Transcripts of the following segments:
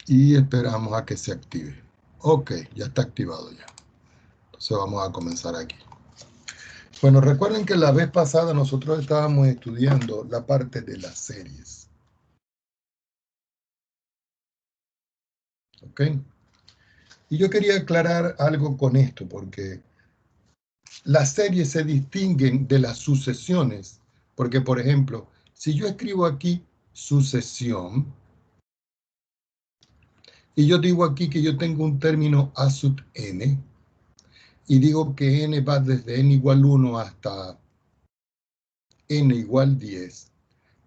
y esperamos a que se active. Ok, ya está activado ya. Entonces vamos a comenzar aquí. Bueno, recuerden que la vez pasada nosotros estábamos estudiando la parte de las series. ¿Ok? Y yo quería aclarar algo con esto, porque las series se distinguen de las sucesiones, porque, por ejemplo, si yo escribo aquí sucesión, y yo digo aquí que yo tengo un término a sub n, y digo que n va desde n igual 1 hasta n igual 10,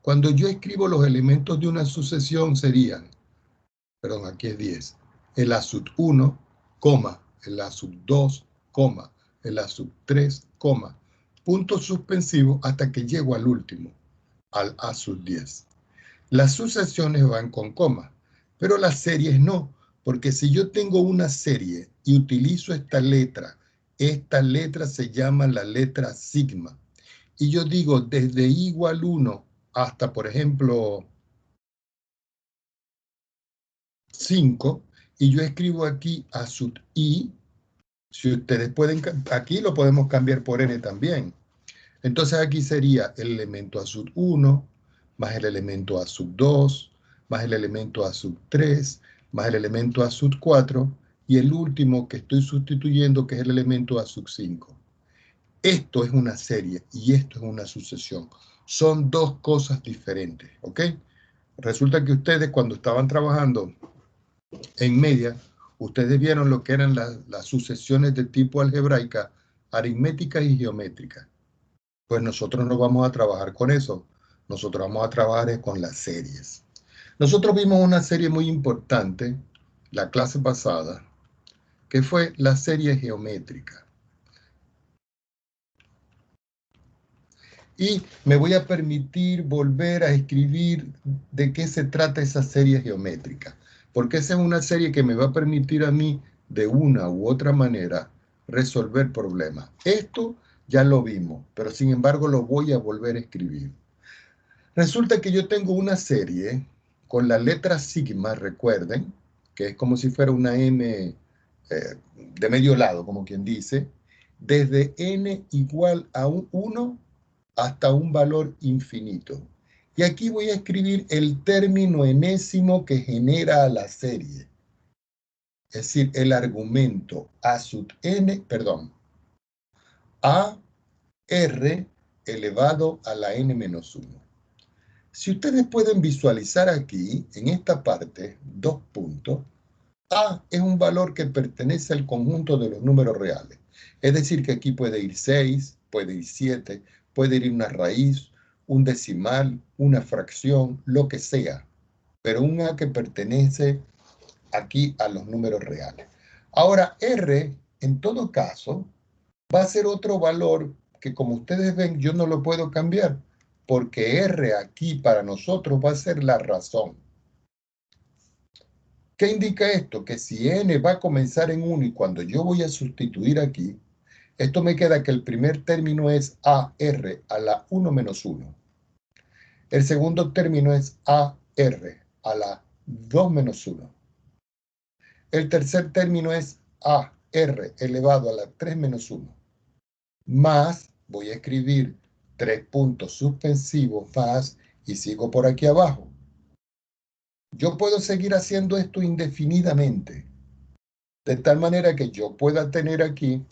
cuando yo escribo los elementos de una sucesión serían, perdón, aquí es 10, el a sub 1, coma, el a sub 2, coma, el a sub 3, coma, punto suspensivo hasta que llego al último, al a sub 10. Las sucesiones van con coma, pero las series no, porque si yo tengo una serie y utilizo esta letra se llama la letra sigma, y yo digo desde igual 1 hasta, por ejemplo, 5, y yo escribo aquí a sub i, si ustedes pueden, aquí lo podemos cambiar por n también. Entonces aquí sería el elemento a sub 1, más el elemento a sub 2, más el elemento a sub 3, más el elemento a sub 4, y el último que estoy sustituyendo, que es el elemento a sub 5. Esto es una serie y esto es una sucesión. Son dos cosas diferentes, ¿ok? Resulta que ustedes cuando estaban trabajando en media, ustedes vieron lo que eran las sucesiones de tipo algebraica, aritméticas y geométricas. Pues nosotros no vamos a trabajar con eso. Nosotros vamos a trabajar con las series. Nosotros vimos una serie muy importante la clase pasada, que fue la serie geométrica. Y me voy a permitir volver a escribir de qué se trata esa serie geométrica, porque esa es una serie que me va a permitir a mí, de una u otra manera, resolver problemas. Esto ya lo vimos, pero sin embargo lo voy a volver a escribir. Resulta que yo tengo una serie con la letra sigma, recuerden, que es como si fuera una M de medio lado, como quien dice, desde n igual a 1 hasta un valor infinito. Y aquí voy a escribir el término enésimo que genera la serie. Es decir, el argumento a sub n, perdón, a r elevado a la n menos 1. Si ustedes pueden visualizar aquí, en esta parte, dos puntos, A es un valor que pertenece al conjunto de los números reales. Es decir, que aquí puede ir 6, puede ir 7, puede ir una raíz, un decimal, una fracción, lo que sea. Pero un A que pertenece aquí a los números reales. Ahora, R, en todo caso, va a ser otro valor que, como ustedes ven, yo no lo puedo cambiar, porque R aquí para nosotros va a ser la razón. ¿Qué indica esto? Que si n va a comenzar en 1 y cuando yo voy a sustituir aquí, esto me queda que el primer término es AR a la 1 menos 1. El segundo término es AR a la 2 menos 1. El tercer término es AR elevado a la 3 menos 1. Más, voy a escribir 3 puntos suspensivos más y sigo por aquí abajo. Yo puedo seguir haciendo esto indefinidamente, de tal manera que yo pueda tener aquí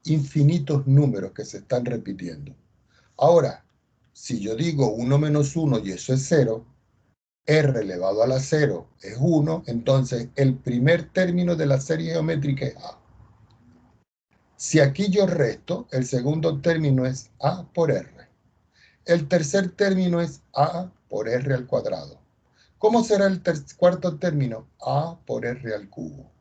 infinitos números que se están repitiendo. Ahora, si yo digo 1 menos 1 y eso es 0, r elevado a la 0 es 1, entonces el primer término de la serie geométrica es a. Si aquí yo resto, el segundo término es a por r. El tercer término es a por r al cuadrado. ¿Cómo será el cuarto término? A por r al cubo.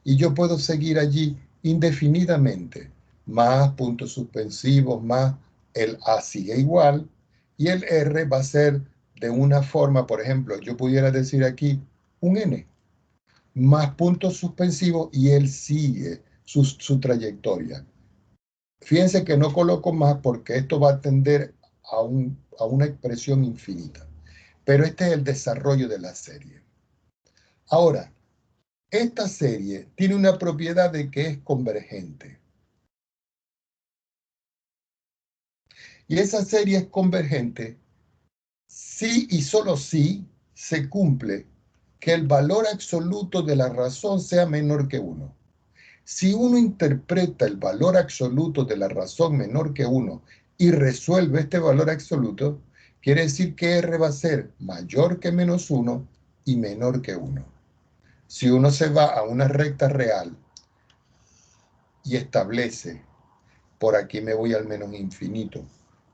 Y yo puedo seguir allí indefinidamente, más puntos suspensivos, más el A sigue igual, y el R va a ser de una forma, por ejemplo, yo pudiera decir aquí un N, más puntos suspensivos y él sigue su trayectoria. Fíjense que no coloco más porque esto va a tender a una expresión infinita. Pero este es el desarrollo de la serie. Ahora, esta serie tiene una propiedad de que es convergente. Y esa serie es convergente si y solo si se cumple que el valor absoluto de la razón sea menor que 1. Si uno interpreta el valor absoluto de la razón menor que 1 y resuelve este valor absoluto, quiere decir que R va a ser mayor que menos 1 y menor que 1. Si uno se va a una recta real y establece, por aquí me voy al menos infinito,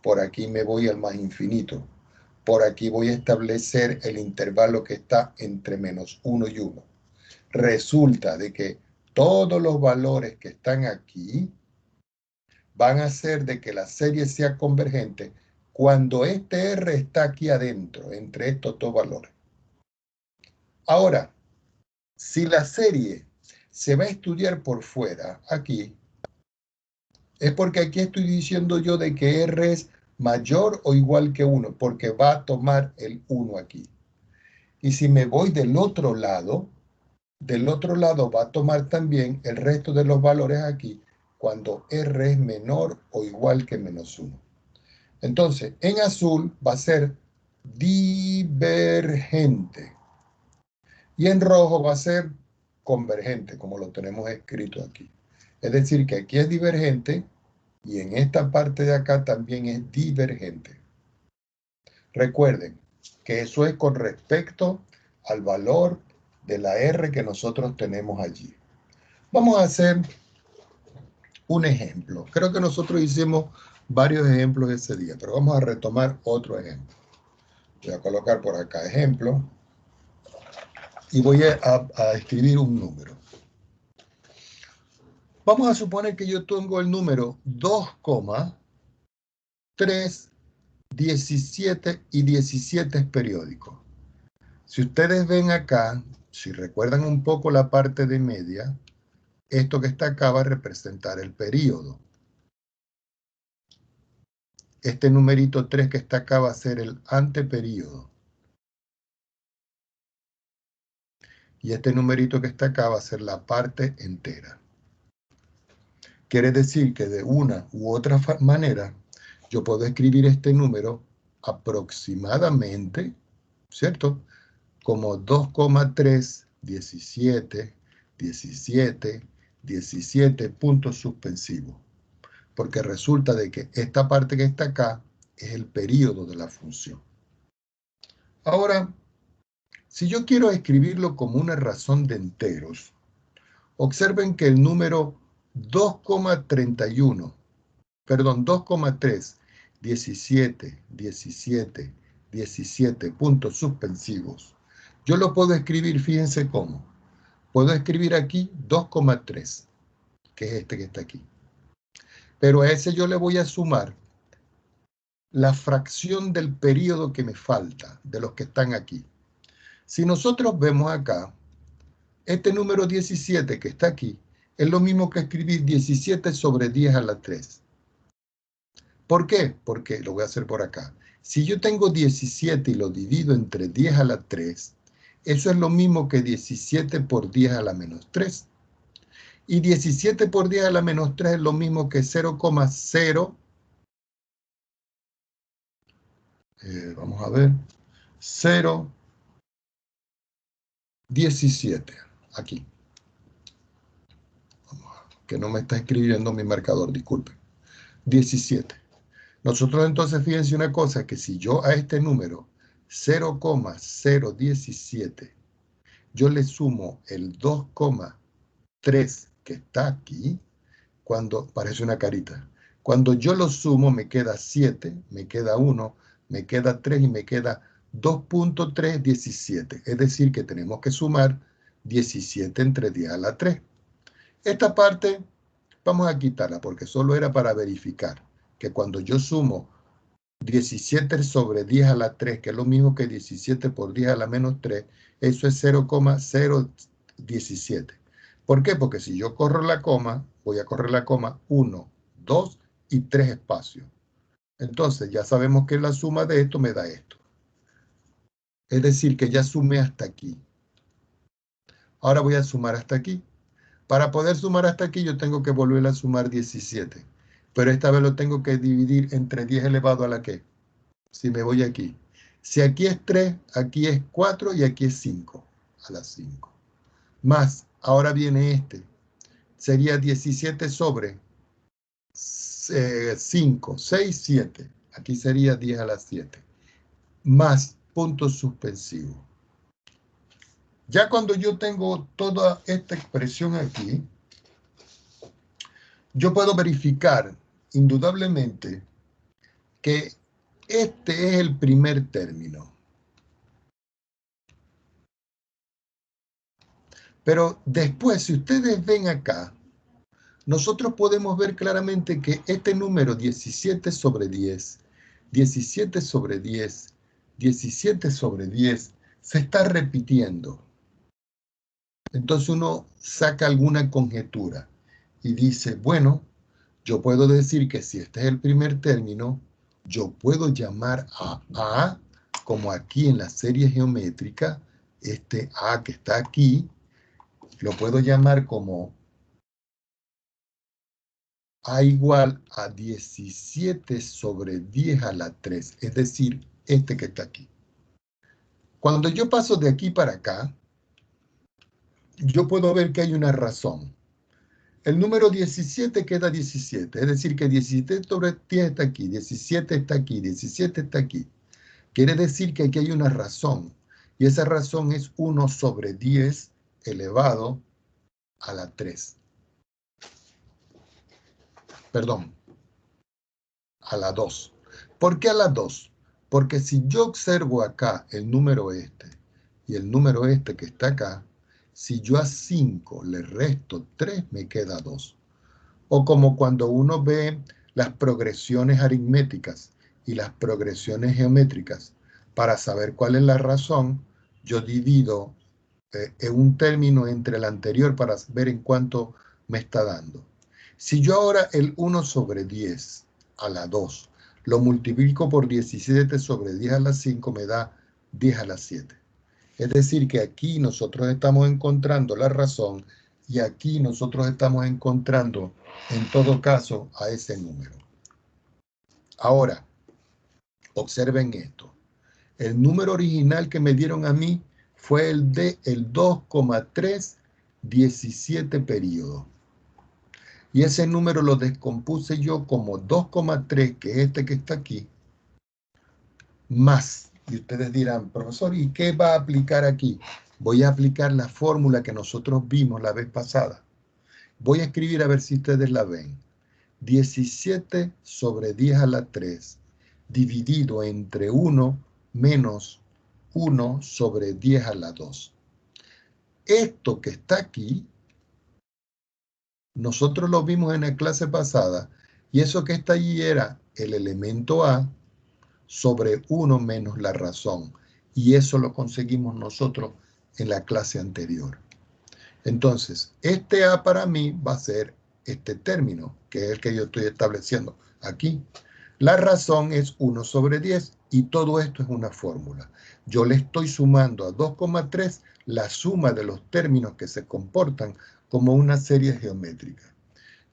por aquí me voy al más infinito, por aquí voy a establecer el intervalo que está entre menos 1 y 1. Resulta de que todos los valores que están aquí van a hacer de que la serie sea convergente cuando este R está aquí adentro, entre estos dos valores. Ahora, si la serie se va a estudiar por fuera, aquí, es porque aquí estoy diciendo yo de que R es mayor o igual que 1, porque va a tomar el 1 aquí. Y si me voy del otro lado va a tomar también el resto de los valores aquí cuando R es menor o igual que menos 1. Entonces, en azul va a ser divergente y en rojo va a ser convergente, como lo tenemos escrito aquí. Es decir, que aquí es divergente y en esta parte de acá también es divergente. Recuerden que eso es con respecto al valor de la R que nosotros tenemos allí. Vamos a hacer un ejemplo. Creo que nosotros hicimos varios ejemplos ese día, pero vamos a retomar otro ejemplo. Voy a colocar por acá ejemplo y voy a escribir un número. Vamos a suponer que yo tengo el número 2,3, 17 y 17 es periódico. Si ustedes ven acá, si recuerdan un poco la parte de media, esto que está acá va a representar el período. Este numerito 3 que está acá va a ser el anteperíodo. Y este numerito que está acá va a ser la parte entera. Quiere decir que de una u otra manera yo puedo escribir este número aproximadamente, ¿cierto? Como 2,3, 17, 17, 17 puntos suspensivos. Porque resulta de que esta parte que está acá es el período de la función. Ahora, si yo quiero escribirlo como una razón de enteros, observen que el número 2,31, perdón, 2,3, 17, 17, 17 puntos suspensivos, yo lo puedo escribir, fíjense cómo. Puedo escribir aquí 2,3, que es este que está aquí. Pero a ese yo le voy a sumar la fracción del periodo que me falta, de los que están aquí. Si nosotros vemos acá, este número 17 que está aquí, es lo mismo que escribir 17 sobre 10 a la 3. ¿Por qué? Porque lo voy a hacer por acá. Si yo tengo 17 y lo divido entre 10 a la 3, eso es lo mismo que 17 por 10 a la menos 3. Y 17 por 10 a la menos 3 es lo mismo que 0,0. Vamos a ver. 0,17. Aquí. Que no me está escribiendo mi marcador, disculpe. 17. Nosotros entonces, fíjense una cosa, que si yo a este número 0,017, yo le sumo el 2,3 que está aquí, cuando parece una carita. Cuando yo lo sumo me queda 7, me queda 1, me queda 3 y me queda 2,317. Es decir, que tenemos que sumar 17 entre 10 a la 3. Esta parte vamos a quitarla porque solo era para verificar que cuando yo sumo 17 sobre 10 a la 3, que es lo mismo que 17 por 10 a la menos 3, eso es 0,017. ¿Por qué? Porque si yo corro la coma, voy a correr la coma 1, 2 y 3 espacios. Entonces ya sabemos que la suma de esto me da esto. Es decir, que ya sumé hasta aquí. Ahora voy a sumar hasta aquí. Para poder sumar hasta aquí, yo tengo que volver a sumar 17. Pero esta vez lo tengo que dividir entre 10 elevado a la ¿qué? Si me voy aquí. Si aquí es 3, aquí es 4 y aquí es 5. A la 5. Más, ahora viene este. Sería 17 sobre 5, 6, 7. Aquí sería 10 a la 7. Más punto suspensivo. Ya cuando yo tengo toda esta expresión aquí, yo puedo verificar indudablemente que este es el primer término. Pero después, si ustedes ven acá, nosotros podemos ver claramente que este número 17 sobre 10, 17 sobre 10, 17 sobre 10, se está repitiendo. Entonces uno saca alguna conjetura y dice, bueno, yo puedo decir que si este es el primer término, yo puedo llamar a A, como aquí en la serie geométrica, este A que está aquí, lo puedo llamar como A igual a 17 sobre 10 a la 3, es decir, este que está aquí. Cuando yo paso de aquí para acá, yo puedo ver que hay una razón. El número 17 queda 17, es decir, que 17 sobre 10 está aquí, 17 está aquí, 17 está aquí. Quiere decir que aquí hay una razón, y esa razón es 1 sobre 10 elevado a la 3. Perdón, a la 2. ¿Por qué a la 2? Porque si yo observo acá el número este y el número este que está acá, si yo a 5 le resto 3, me queda 2. O como cuando uno ve las progresiones aritméticas y las progresiones geométricas, para saber cuál es la razón, yo divido en un término entre el anterior para ver en cuánto me está dando. Si yo ahora el 1 sobre 10 a la 2 lo multiplico por 17 sobre 10 a la 5, me da 10 a la 7. Es decir, que aquí nosotros estamos encontrando la razón y aquí nosotros estamos encontrando, en todo caso, a ese número. Ahora, observen esto. El número original que me dieron a mí fue el de el 2,317 periodos. Y ese número lo descompuse yo como 2,3, que es este que está aquí, más. Y ustedes dirán, profesor, ¿y qué va a aplicar aquí? Voy a aplicar la fórmula que nosotros vimos la vez pasada. Voy a escribir a ver si ustedes la ven. 17 sobre 10 a la 3 dividido entre 1 menos 1 sobre 10 a la 2. Esto que está aquí, nosotros lo vimos en la clase pasada, y eso que está allí era el elemento A sobre 1 menos la razón. Y eso lo conseguimos nosotros en la clase anterior. Entonces, este A para mí va a ser este término, que es el que yo estoy estableciendo aquí. La razón es 1 sobre 10 y todo esto es una fórmula. Yo le estoy sumando a 2,3 la suma de los términos que se comportan como una serie geométrica.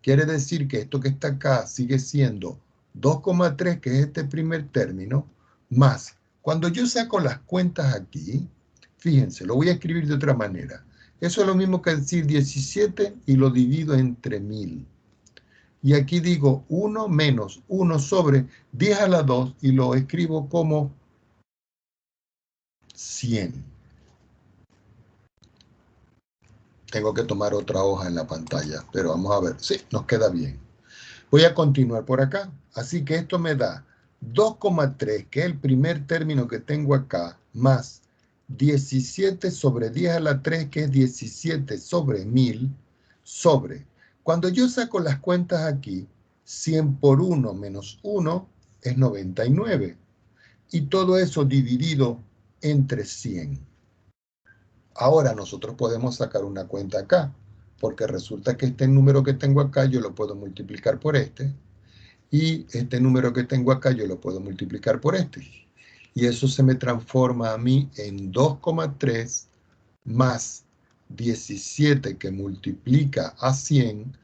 Quiere decir que esto que está acá sigue siendo 2,3, que es este primer término, más. Cuando yo saco las cuentas aquí, fíjense, lo voy a escribir de otra manera. Eso es lo mismo que decir 17 y lo divido entre 1000. Y aquí digo 1 menos 1 sobre 10 a la 2 y lo escribo como 100. Tengo que tomar otra hoja en la pantalla, pero vamos a ver. Sí, nos queda bien. Voy a continuar por acá. Así que esto me da 2,3, que es el primer término que tengo acá, más 17 sobre 10 a la 3, que es 17 sobre 1000, sobre. Cuando yo saco las cuentas aquí, 100 por 1 menos 1 es 99. Y todo eso dividido entre 100. Ahora nosotros podemos sacar una cuenta acá, porque resulta que este número que tengo acá yo lo puedo multiplicar por este, y este número que tengo acá yo lo puedo multiplicar por este. Y eso se me transforma a mí en 2,3 más 17 que multiplica a 100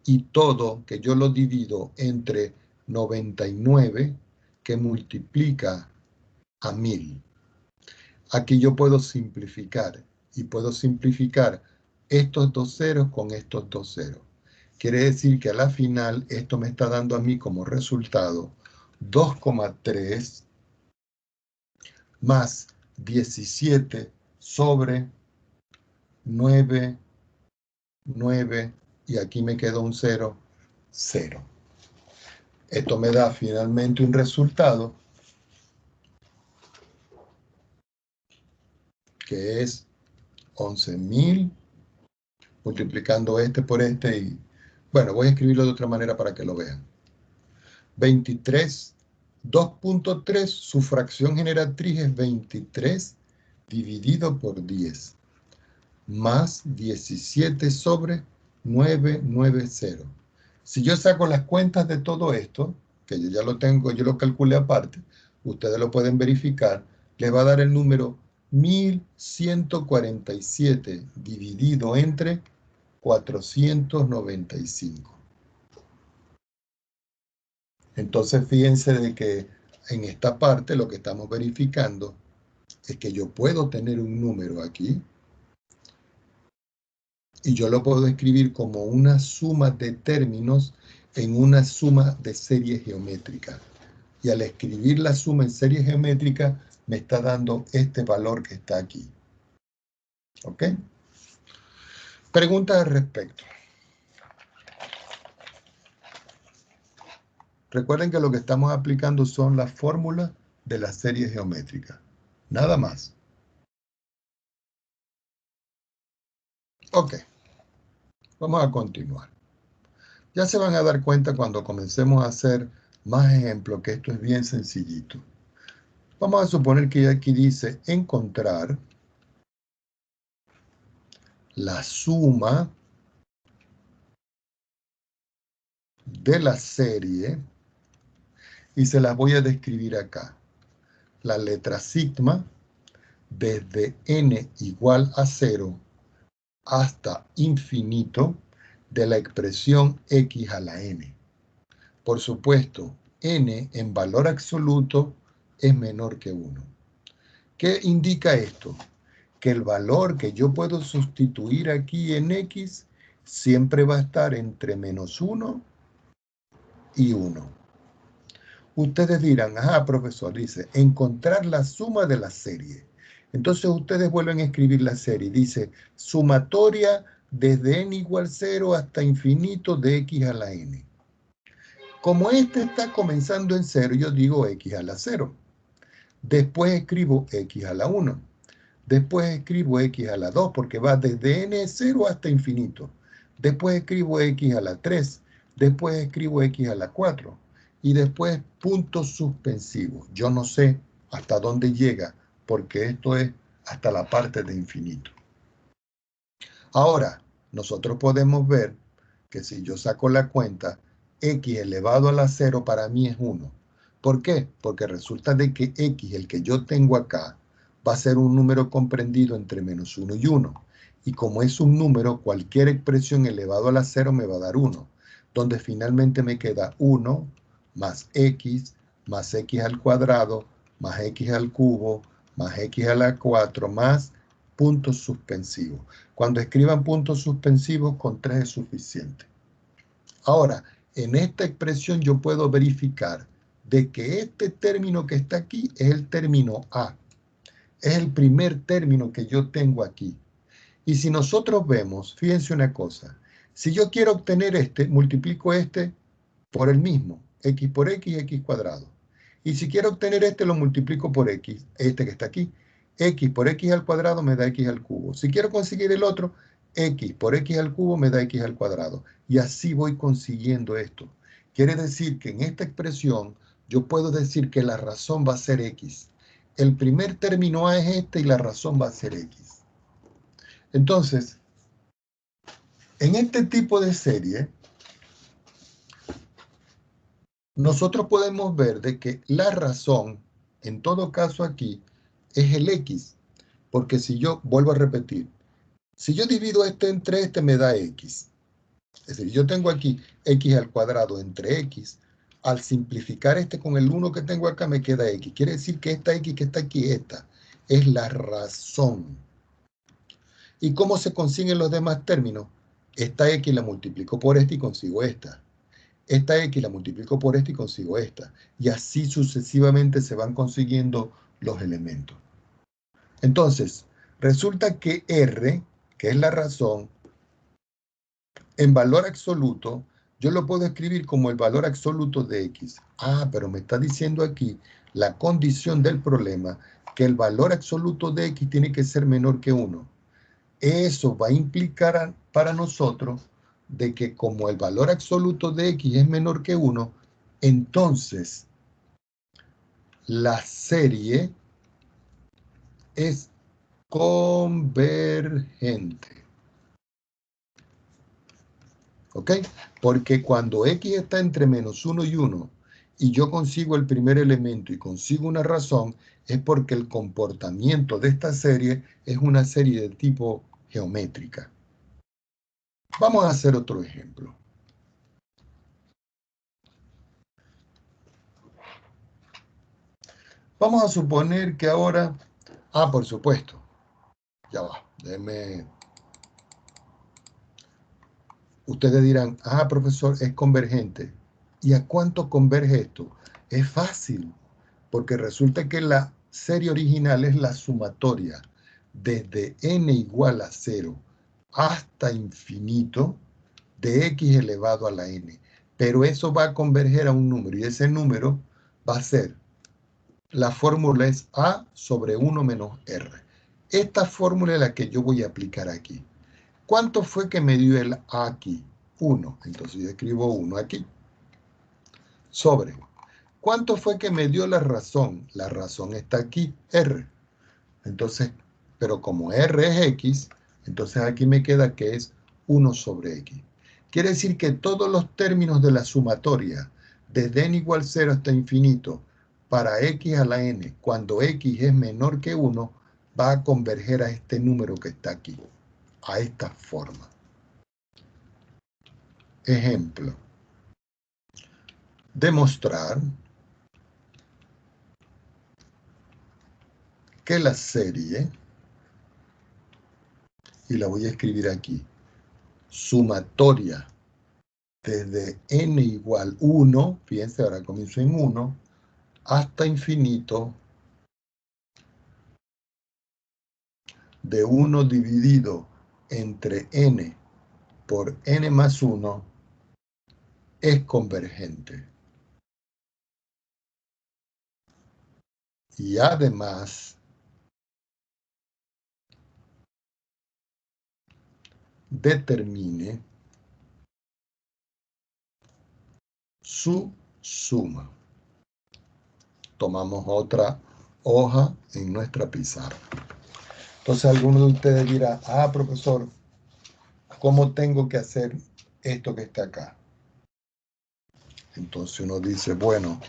y todo que yo lo divido entre 99 que multiplica a 1000. Aquí yo puedo simplificar y puedo simplificar estos dos ceros con estos dos ceros. Quiere decir que a la final esto me está dando a mí como resultado 2,3 más 17 sobre 9, 9, y aquí me quedó un 0, 0. Esto me da finalmente un resultado que es 11.000 multiplicando este por este y, bueno, voy a escribirlo de otra manera para que lo vean. 23, 2.3, su fracción generatriz es 23 dividido por 10, más 17 sobre 990. Si yo saco las cuentas de todo esto, que yo ya lo tengo, yo lo calculé aparte, ustedes lo pueden verificar, les va a dar el número 1147 dividido entre 495. Entonces fíjense de que en esta parte lo que estamos verificando es que yo puedo tener un número aquí y yo lo puedo escribir como una suma de términos en una suma de series geométricas. Y al escribir la suma en serie geométrica me está dando este valor que está aquí. ¿Ok? Preguntas al respecto. Recuerden que lo que estamos aplicando son las fórmulas de las series geométricas. Nada más. Ok. Vamos a continuar. Ya se van a dar cuenta cuando comencemos a hacer más ejemplos que esto es bien sencillito. Vamos a suponer que aquí dice encontrar la suma de la serie y se las voy a describir acá. La letra sigma desde n igual a 0 hasta infinito de la expresión x a la n. Por supuesto, n en valor absoluto es menor que 1. ¿Qué indica esto? Que el valor que yo puedo sustituir aquí en x siempre va a estar entre menos 1 y 1. Ustedes dirán, ajá, profesor, dice, encontrar la suma de la serie. Entonces ustedes vuelven a escribir la serie. Dice, sumatoria desde n igual 0 hasta infinito de x a la n. Como este está comenzando en 0, yo digo x a la 0. Después escribo x a la 1. Después escribo x a la 2 porque va desde n0 hasta infinito. Después escribo x a la 3. Después escribo x a la 4. Y después puntos suspensivos. Yo no sé hasta dónde llega porque esto es hasta la parte de infinito. Ahora, nosotros podemos ver que si yo saco la cuenta, x elevado a la 0 para mí es 1. ¿Por qué? Porque resulta de que x, el que yo tengo acá, va a ser un número comprendido entre menos 1 y 1. Y como es un número, cualquier expresión elevado a la 0 me va a dar 1, donde finalmente me queda 1 más x al cuadrado, más x al cubo, más x a la 4, más puntos suspensivos. Cuando escriban puntos suspensivos, con 3 es suficiente. Ahora, en esta expresión yo puedo verificar de que este término que está aquí es el término A. Es el primer término que yo tengo aquí. Y si nosotros vemos, fíjense una cosa, si yo quiero obtener este, multiplico este por el mismo, x por x cuadrado. Y si quiero obtener este, lo multiplico por x, este que está aquí. X por x al cuadrado me da x al cubo. Si quiero conseguir el otro, x por x al cubo me da x al cuadrado. Y así voy consiguiendo esto. Quiere decir que en esta expresión yo puedo decir que la razón va a ser x. El primer término A es este y la razón va a ser x. Entonces, en este tipo de serie, nosotros podemos ver de que la razón, en todo caso aquí, es el x. Porque si yo, vuelvo a repetir, Si yo divido este entre este, me da x. Es decir, yo tengo aquí x al cuadrado entre x. Al simplificar este con el 1 que tengo acá, me queda x. Quiere decir que esta x que está aquí, esta, es la razón. ¿Y cómo se consiguen los demás términos? Esta x la multiplico por esta y consigo esta. Esta x la multiplico por esta y consigo esta. Y así sucesivamente se van consiguiendo los elementos. Entonces, resulta que R, que es la razón, en valor absoluto, yo lo puedo escribir como el valor absoluto de x. Ah, pero me está diciendo aquí la condición del problema que el valor absoluto de x tiene que ser menor que 1. Eso va a implicar para nosotros de que como el valor absoluto de x es menor que 1, entonces la serie es convergente. ¿Ok? Porque cuando x está entre menos 1 y 1 y yo consigo el primer elemento y consigo una razón, es porque el comportamiento de esta serie es una serie de tipo geométrica. Vamos a hacer otro ejemplo. Vamos a suponer que ahora... Ah, por supuesto. Ya va. Déjeme... Ustedes dirán, ah, profesor, es convergente. ¿Y a cuánto converge esto? Es fácil, porque resulta que la serie original es la sumatoria desde n igual a 0 hasta infinito de x elevado a la n. Pero eso va a converger a un número, y ese número va a ser, la fórmula es a sobre 1 menos r. Esta fórmula es la que yo voy a aplicar aquí. ¿Cuánto fue que me dio el a aquí? 1. Entonces yo escribo 1 aquí. Sobre. ¿Cuánto fue que me dio la razón? La razón está aquí, r. Entonces, pero como r es x, entonces aquí me queda que es 1 sobre x. Quiere decir que todos los términos de la sumatoria, desde n igual 0 hasta infinito, para x a la n, cuando x es menor que 1, va a converger a este número que está aquí, a esta forma. Ejemplo. Demostrar que la serie, y la voy a escribir aquí, sumatoria desde n igual 1, fíjense, ahora comienzo en 1, hasta infinito, de 1 dividido entre n por n más 1, es convergente. Y además, determine su suma. Tomamos otra hoja en nuestra pizarra. Entonces alguno de ustedes dirá, ah, profesor, ¿cómo tengo que hacer esto que está acá? Entonces uno dice, bueno,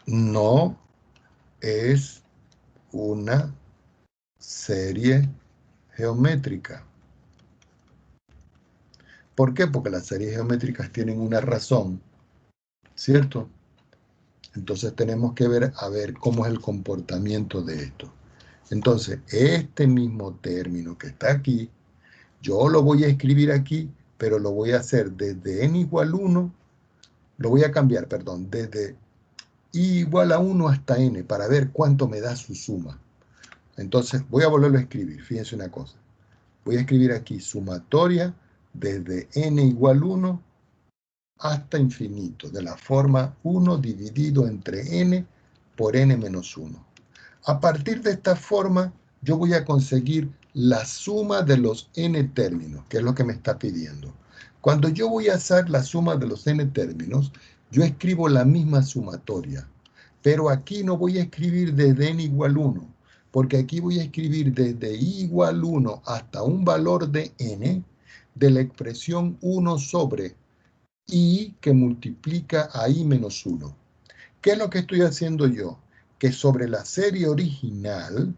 no es una serie geométrica. ¿Por qué? Porque las series geométricas tienen una razón, ¿cierto? Entonces tenemos que ver, a ver cómo es el comportamiento de esto. Entonces, este mismo término que está aquí, yo lo voy a escribir aquí, pero lo voy a hacer desde n igual 1, lo voy a cambiar, perdón, desde i igual a 1 hasta n, para ver cuánto me da su suma. Entonces, voy a volverlo a escribir, fíjense una cosa. Voy a escribir aquí sumatoria desde n igual 1 hasta infinito, de la forma 1 dividido entre n por n menos 1. A partir de esta forma, yo voy a conseguir la suma de los n términos, que es lo que me está pidiendo. Cuando yo voy a hacer la suma de los n términos, yo escribo la misma sumatoria, pero aquí no voy a escribir desde n igual 1, porque aquí voy a escribir desde i igual 1 hasta un valor de n de la expresión 1 sobre i que multiplica a i menos 1. ¿Qué es lo que estoy haciendo yo? Que sobre la serie original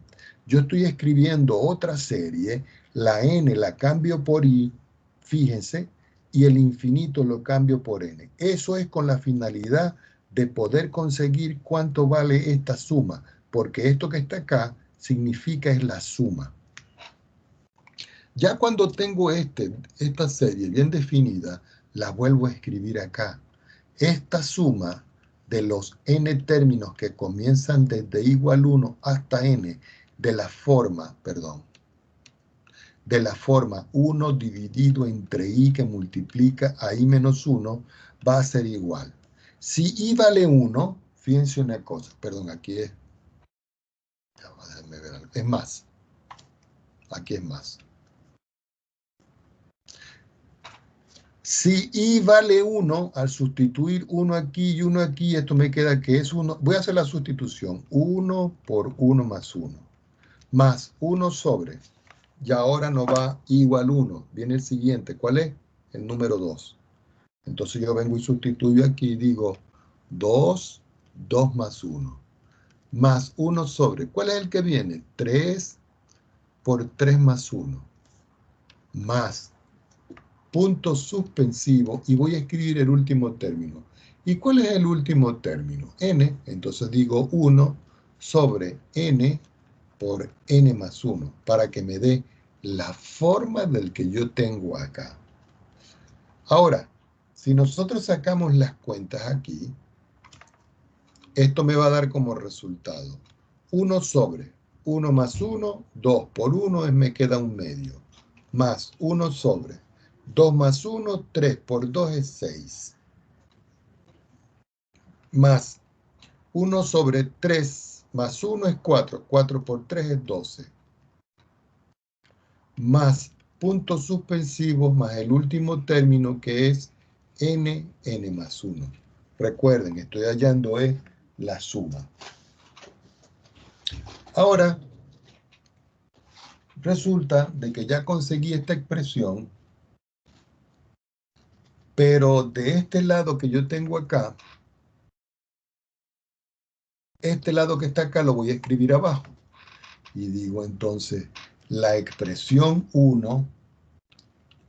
yo estoy escribiendo otra serie, la n la cambio por i, fíjense, y el infinito lo cambio por n. Eso es con la finalidad de poder conseguir cuánto vale esta suma, porque esto que está acá significa es la suma. Ya cuando tengo esta serie bien definida, la vuelvo a escribir acá. Esta suma de los n términos que comienzan desde igual 1 hasta n de la forma 1 dividido entre i que multiplica a i menos 1 va a ser igual. Si i vale 1, fíjense una cosa, perdón, aquí es, déjenme ver algo, es más, aquí es más. Si i vale 1, al sustituir 1 aquí y 1 aquí, esto me queda que es 1. Voy a hacer la sustitución. 1 por 1 más 1. Más 1 sobre. Y ahora no va igual 1. Viene el siguiente. ¿Cuál es? El número 2. Entonces yo vengo y sustituyo aquí y digo 2, 2 más 1. Más 1 sobre. ¿Cuál es el que viene? 3 por 3 más 1. Más punto suspensivo y voy a escribir el último término. ¿Y cuál es el último término? N, entonces digo 1 sobre n por n más 1 para que me dé la forma del que yo tengo acá. Ahora, si nosotros sacamos las cuentas aquí, esto me va a dar como resultado 1 sobre 1 más 1, 2 por 1 me queda un medio, más 1 sobre 2 más 1, 3 por 2 es 6. Más 1 sobre 3 más 1 es 4. 4 por 3 es 12. Más puntos suspensivos más el último término que es n más 1. Recuerden, estoy hallando es la suma. Ahora, resulta de que ya conseguí esta expresión, pero de este lado que yo tengo acá, este lado que está acá lo voy a escribir abajo. Y digo entonces, la expresión 1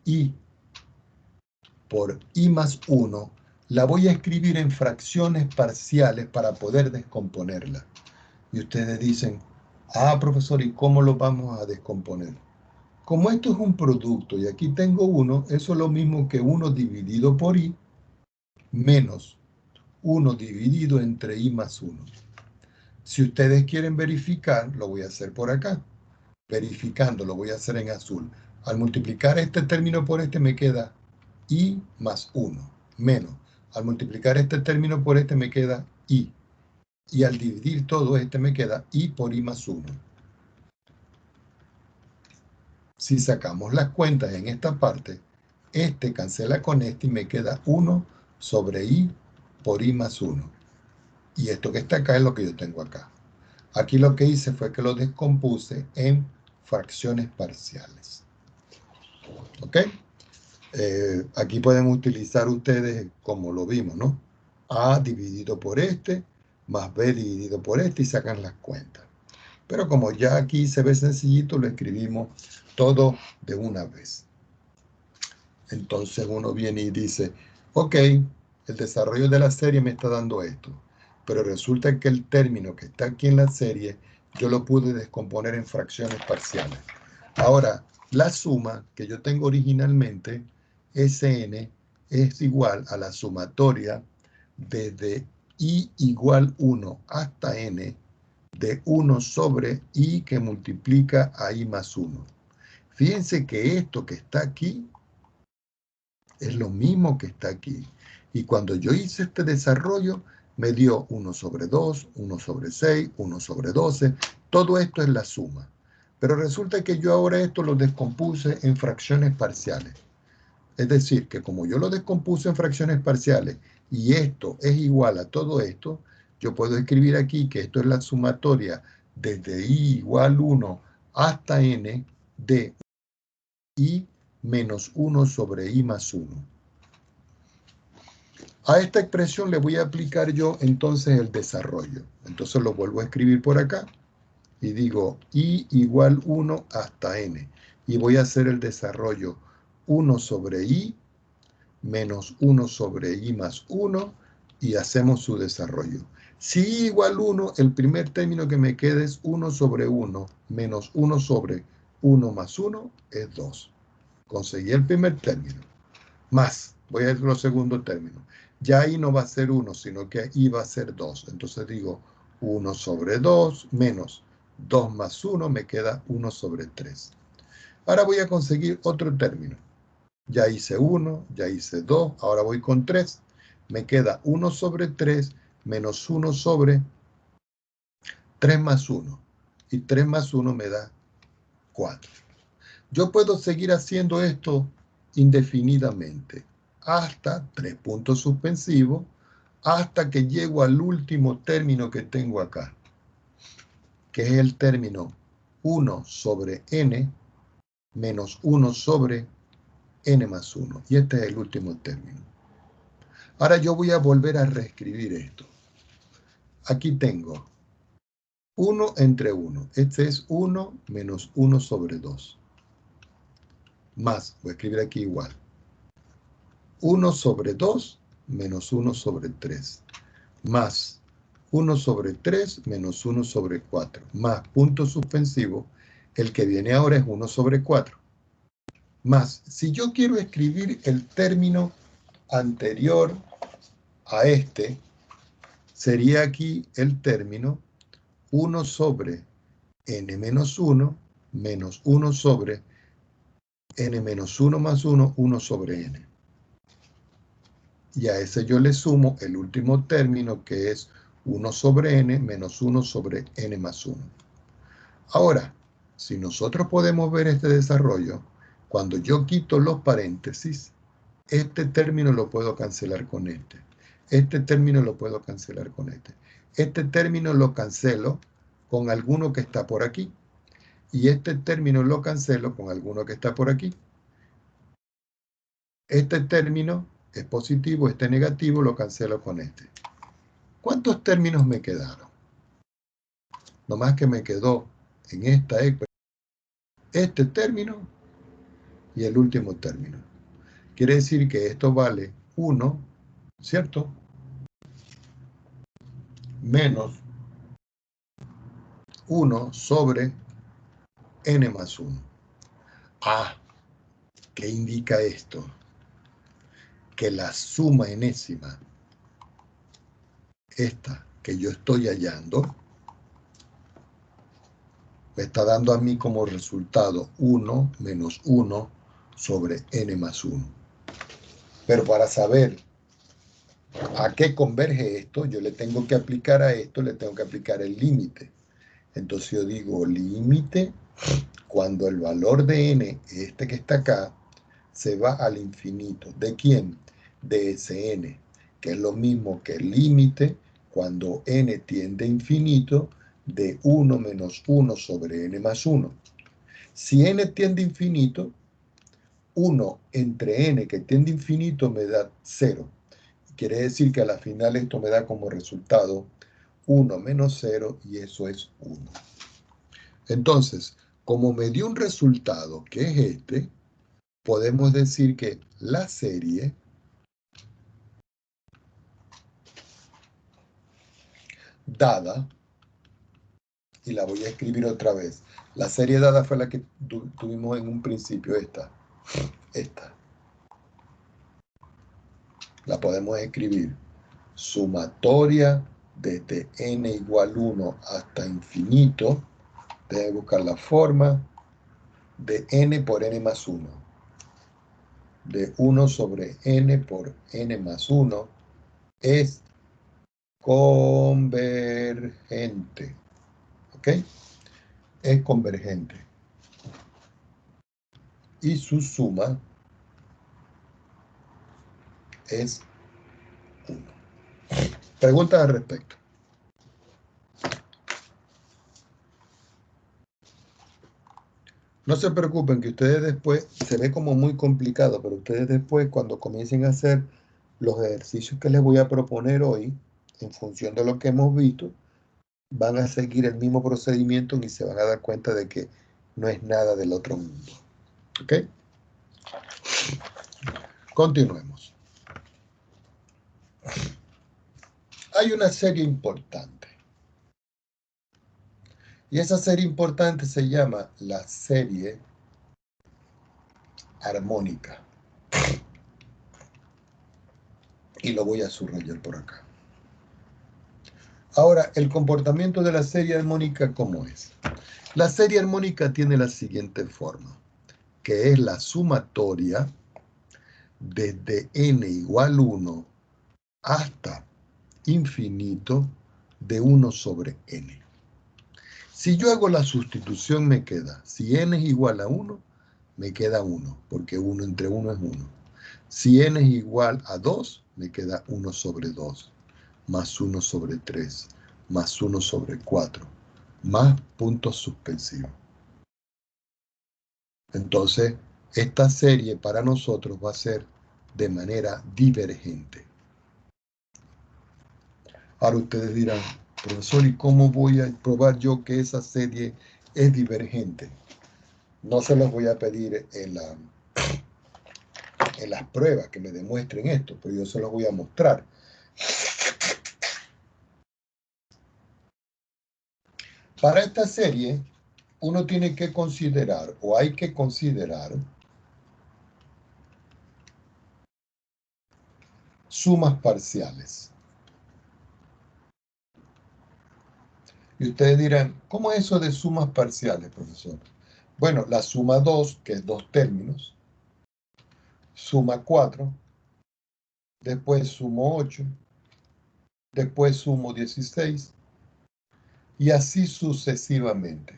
i por i más 1 la voy a escribir en fracciones parciales para poder descomponerla. Y ustedes dicen, profesor, ¿y cómo lo vamos a descomponer? Como esto es un producto y aquí tengo 1, eso es lo mismo que 1 dividido por i menos 1 dividido entre i más 1. Si ustedes quieren verificar, lo voy a hacer por acá. Verificando, lo voy a hacer en azul. Al multiplicar este término por este me queda i más 1, menos. Al multiplicar este término por este me queda i. Y al dividir todo este me queda i por i más 1. Si sacamos las cuentas en esta parte, este cancela con este y me queda 1 sobre i por i más 1. Y esto que está acá es lo que yo tengo acá. Aquí lo que hice fue que lo descompuse en fracciones parciales. ¿Ok? Aquí pueden utilizar ustedes como lo vimos, ¿no? A dividido por este, más B dividido por este y sacan las cuentas. Pero como ya aquí se ve sencillito, lo escribimos todo de una vez. Entonces uno viene y dice, ok, el desarrollo de la serie me está dando esto, pero resulta que el término que está aquí en la serie, yo lo pude descomponer en fracciones parciales. Ahora, la suma que yo tengo originalmente, Sn, es igual a la sumatoria desde i igual 1 hasta n de 1 sobre i que multiplica a i más 1. Fíjense que esto que está aquí es lo mismo que está aquí. Y cuando yo hice este desarrollo, me dio 1 sobre 2, 1 sobre 6, 1 sobre 12. Todo esto es la suma. Pero resulta que yo ahora esto lo descompuse en fracciones parciales. Es decir, que como yo lo descompuse en fracciones parciales y esto es igual a todo esto, yo puedo escribir aquí que esto es la sumatoria desde i igual 1 hasta n de i menos 1 sobre i más 1. A esta expresión le voy a aplicar yo entonces el desarrollo. Entonces lo vuelvo a escribir por acá. y digo i igual 1 hasta n. Y voy a hacer el desarrollo 1 sobre i menos 1 sobre i más 1 y hacemos su desarrollo. Si i igual 1, el primer término que me queda es 1 sobre 1 menos 1 sobre 1 más 1 es 2. Conseguí el primer término. Más, voy a ir los segundos términos. Ya i no va a ser 1, sino que i va a ser 2. Entonces digo 1 sobre 2 menos 2 más 1 me queda 1 sobre 3. Ahora voy a conseguir otro término. Ya hice 1, ya hice 2, ahora voy con 3. Me queda 1 sobre 3 menos 1 sobre 3 más 1. Y 3 más 1 me da 4. Yo puedo seguir haciendo esto indefinidamente hasta 3 puntos suspensivos, hasta que llego al último término que tengo acá, que es el término 1 sobre n menos 1 sobre n más 1. Y este es el último término. Ahora yo voy a volver a reescribir esto. Aquí tengo 1 entre 1. Este es 1 menos 1 sobre 2. Más, voy a escribir aquí igual. 1 sobre 2 menos 1 sobre 3. Más 1 sobre 3 menos 1 sobre 4. Más punto suspensivo. El que viene ahora es 1 sobre 4. Más, si yo quiero escribir el término anterior a este, sería aquí el término 1 sobre n menos 1 menos 1 sobre n menos 1 más 1, 1 sobre n. Y a ese yo le sumo el último término, que es 1 sobre n menos 1 sobre n más 1. Ahora, si nosotros podemos ver este desarrollo, cuando yo quito los paréntesis, este término lo puedo cancelar con este. Este término lo puedo cancelar con este. Este término lo cancelo con alguno que está por aquí. Y este término lo cancelo con alguno que está por aquí. Este término es positivo, este negativo, lo cancelo con este. ¿Cuántos términos me quedaron? Nomás que me quedó en esta ecuación este término y el último término. Quiere decir que esto vale 1, ¿cierto? Menos 1 sobre n más 1. Ah, ¿qué indica esto? Que la suma enésima, esta que yo estoy hallando, me está dando a mí como resultado 1 menos 1 sobre n más 1. Pero para saber a qué converge esto, yo le tengo que aplicar a esto, le tengo que aplicar el límite. Entonces yo digo límite cuando el valor de n, este que está acá, se va al infinito. ¿De quién? De ese n, que es lo mismo que el límite cuando n tiende a infinito de 1 menos 1 sobre n más 1. Si n tiende a infinito, 1 entre n que tiende a infinito me da 0. Quiere decir que a la final esto me da como resultado 1 menos 0 y eso es 1. Entonces, como me dio un resultado que es este, podemos decir que la serie dada, y la voy a escribir otra vez, la serie dada fue la que tuvimos en un principio, esta. La podemos escribir sumatoria desde n igual 1 hasta infinito, debe buscar la forma de n por n más 1, de 1 sobre n por n más 1 es convergente, ¿ok? Es convergente. Y su suma es 1. Preguntas al respecto. No se preocupen que ustedes después, se ve como muy complicado, pero ustedes después cuando comiencen a hacer los ejercicios que les voy a proponer hoy, en función de lo que hemos visto, van a seguir el mismo procedimiento y se van a dar cuenta de que no es nada del otro mundo. ¿Ok? Continuemos. Hay una serie importante. Y esa serie importante se llama la serie armónica. Y lo voy a subrayar por acá. Ahora, el comportamiento de la serie armónica, ¿cómo es? La serie armónica tiene la siguiente forma, que es la sumatoria desde n igual 1 hasta infinito de 1 sobre n. Si yo hago la sustitución me queda, si n es igual a 1, me queda 1, porque 1 entre 1 es 1. Si n es igual a 2, me queda 1 sobre 2, más 1 sobre 3, más 1 sobre 4, más puntos suspensivos. Entonces, esta serie para nosotros va a ser de manera divergente. Ahora ustedes dirán, profesor, ¿y cómo voy a probar yo que esa serie es divergente? No se los voy a pedir en las pruebas que me demuestren esto, pero yo se los voy a mostrar. Para esta serie, uno tiene que considerar, o hay que considerar, sumas parciales. Y ustedes dirán, ¿cómo es eso de sumas parciales, profesor? Bueno, la suma 2, que es 2 términos, suma 4, después sumo 8, después sumo 16, y así sucesivamente.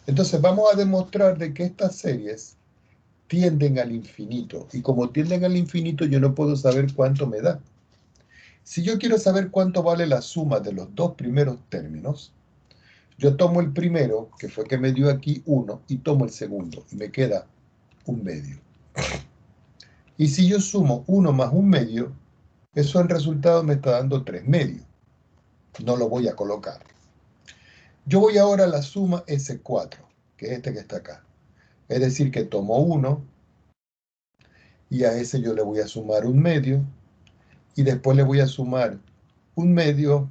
Entonces vamos a demostrar de que estas series tienden al infinito, y como tienden al infinito yo no puedo saber cuánto me da. Si yo quiero saber cuánto vale la suma de los dos primeros términos, yo tomo el primero, que fue que me dio aquí 1, y tomo el segundo, y me queda 1/2. Y si yo sumo 1 más 1/2, eso en resultado me está dando 3/2. No lo voy a colocar. Yo voy ahora a la suma S4, que es este que está acá. Es decir, que tomo 1, y a ese yo le voy a sumar 1/2, y después le voy a sumar 1/2,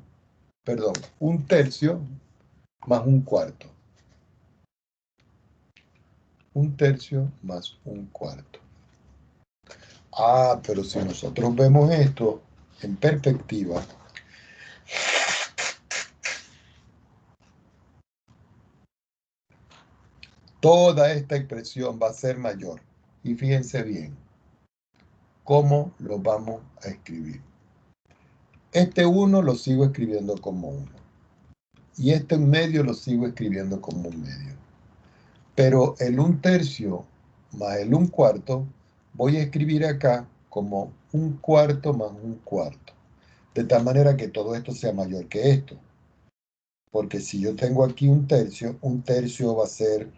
perdón, 1/3 más 1/4. 1/3 más 1/4. Ah, pero si nosotros vemos esto en perspectiva, toda esta expresión va a ser mayor. Y fíjense bien, ¿cómo lo vamos a escribir? Este 1 lo sigo escribiendo como 1. Y este 1/2 lo sigo escribiendo como 1/2. Pero el 1/3 más el 1/4 voy a escribir acá como 1/4 más 1/4. De tal manera que todo esto sea mayor que esto. Porque si yo tengo aquí 1/3 va a ser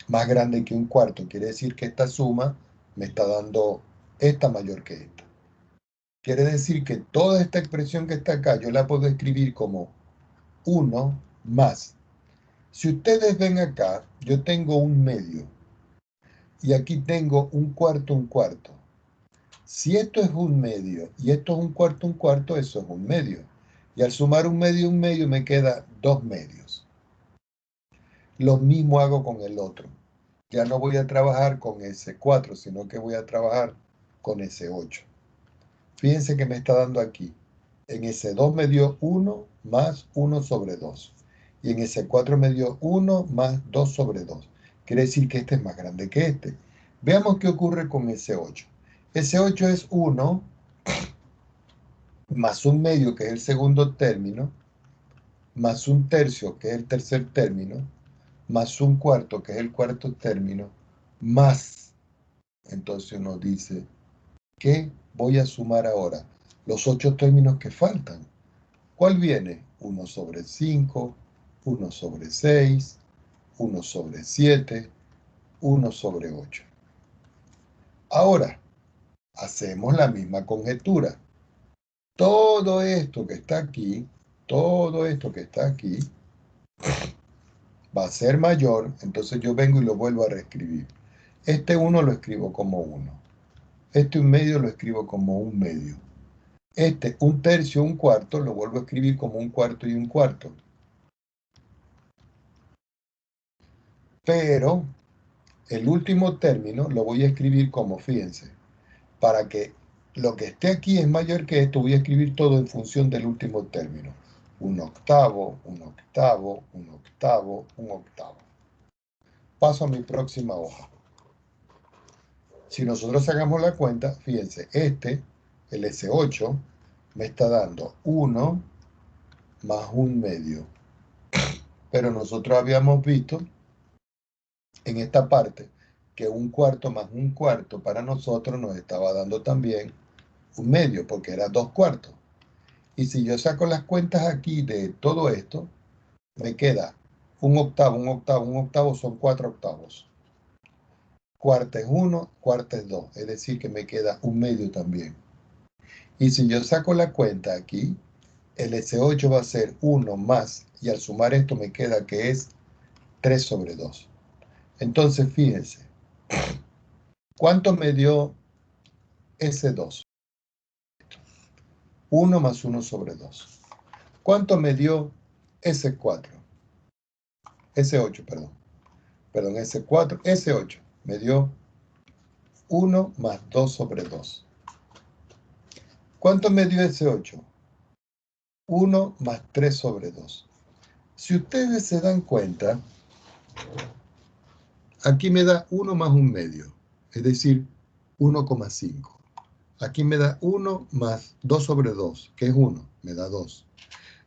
más grande que 1/4. Quiere decir que esta suma me está dando esta mayor que esta. Quiere decir que toda esta expresión que está acá, yo la puedo escribir como 1 más. Si ustedes ven acá, yo tengo 1/2. Y aquí tengo 1/4. Si esto es 1/2 y esto es 1/4, eso es 1/2. Y al sumar 1/2 me queda 2/2. Lo mismo hago con el otro. Ya no voy a trabajar con ese 4, sino que voy a trabajar con ese 8. Fíjense que me está dando aquí. En ese 2 me dio 1 más 1 sobre 2. Y en ese 4 me dio 1 más 2 sobre 2. Quiere decir que este es más grande que este. Veamos qué ocurre con ese 8. Ese 8 es 1 más 1/2, que es el segundo término, más 1/3, que es el tercer término, más 1/4, que es el cuarto término, más. Entonces uno dice, ¿qué voy a sumar ahora? Los 8 términos que faltan. ¿Cuál viene? 1 sobre 5, 1 sobre 6, 1 sobre 7, 1 sobre 8. Ahora, hacemos la misma conjetura. Todo esto que está aquí, todo esto que está aquí va a ser mayor, entonces yo vengo y lo vuelvo a reescribir. Este 1 lo escribo como 1. Este 1/2 lo escribo como 1/2. Este 1/3, 1/4 lo vuelvo a escribir como 1/4 y 1/4. Pero el último término lo voy a escribir como, fíjense, para que lo que esté aquí es mayor que esto, voy a escribir todo en función del último término. 1/8, 1/8, 1/8, 1/8. Paso a mi próxima hoja. Si nosotros sacamos la cuenta, fíjense, el S8, me está dando 1 más 1/2. Pero nosotros habíamos visto en esta parte que 1/4 más 1/4 para nosotros nos estaba dando también 1/2, porque era 2/4. Y si yo saco las cuentas aquí de todo esto, me queda 1/8, 1/8, 1/8, son 4/8. Cuarta es 1, cuarta es 2, es decir que me queda 1/2 también. Y si yo saco la cuenta aquí, el S8 va a ser 1 más, y al sumar esto me queda que es 3/2. Entonces, fíjense, ¿cuánto me dio S2? 1 más 1/2. ¿Cuánto me dio S4? S8, perdón. Perdón, S4, S8 me dio 1 más 2/2. ¿Cuánto me dio S8? 1 más 3/2. Si ustedes se dan cuenta, aquí me da 1 más 1/2, es decir, 1,5. Aquí me da 1 más 2/2, que es 1, me da 2.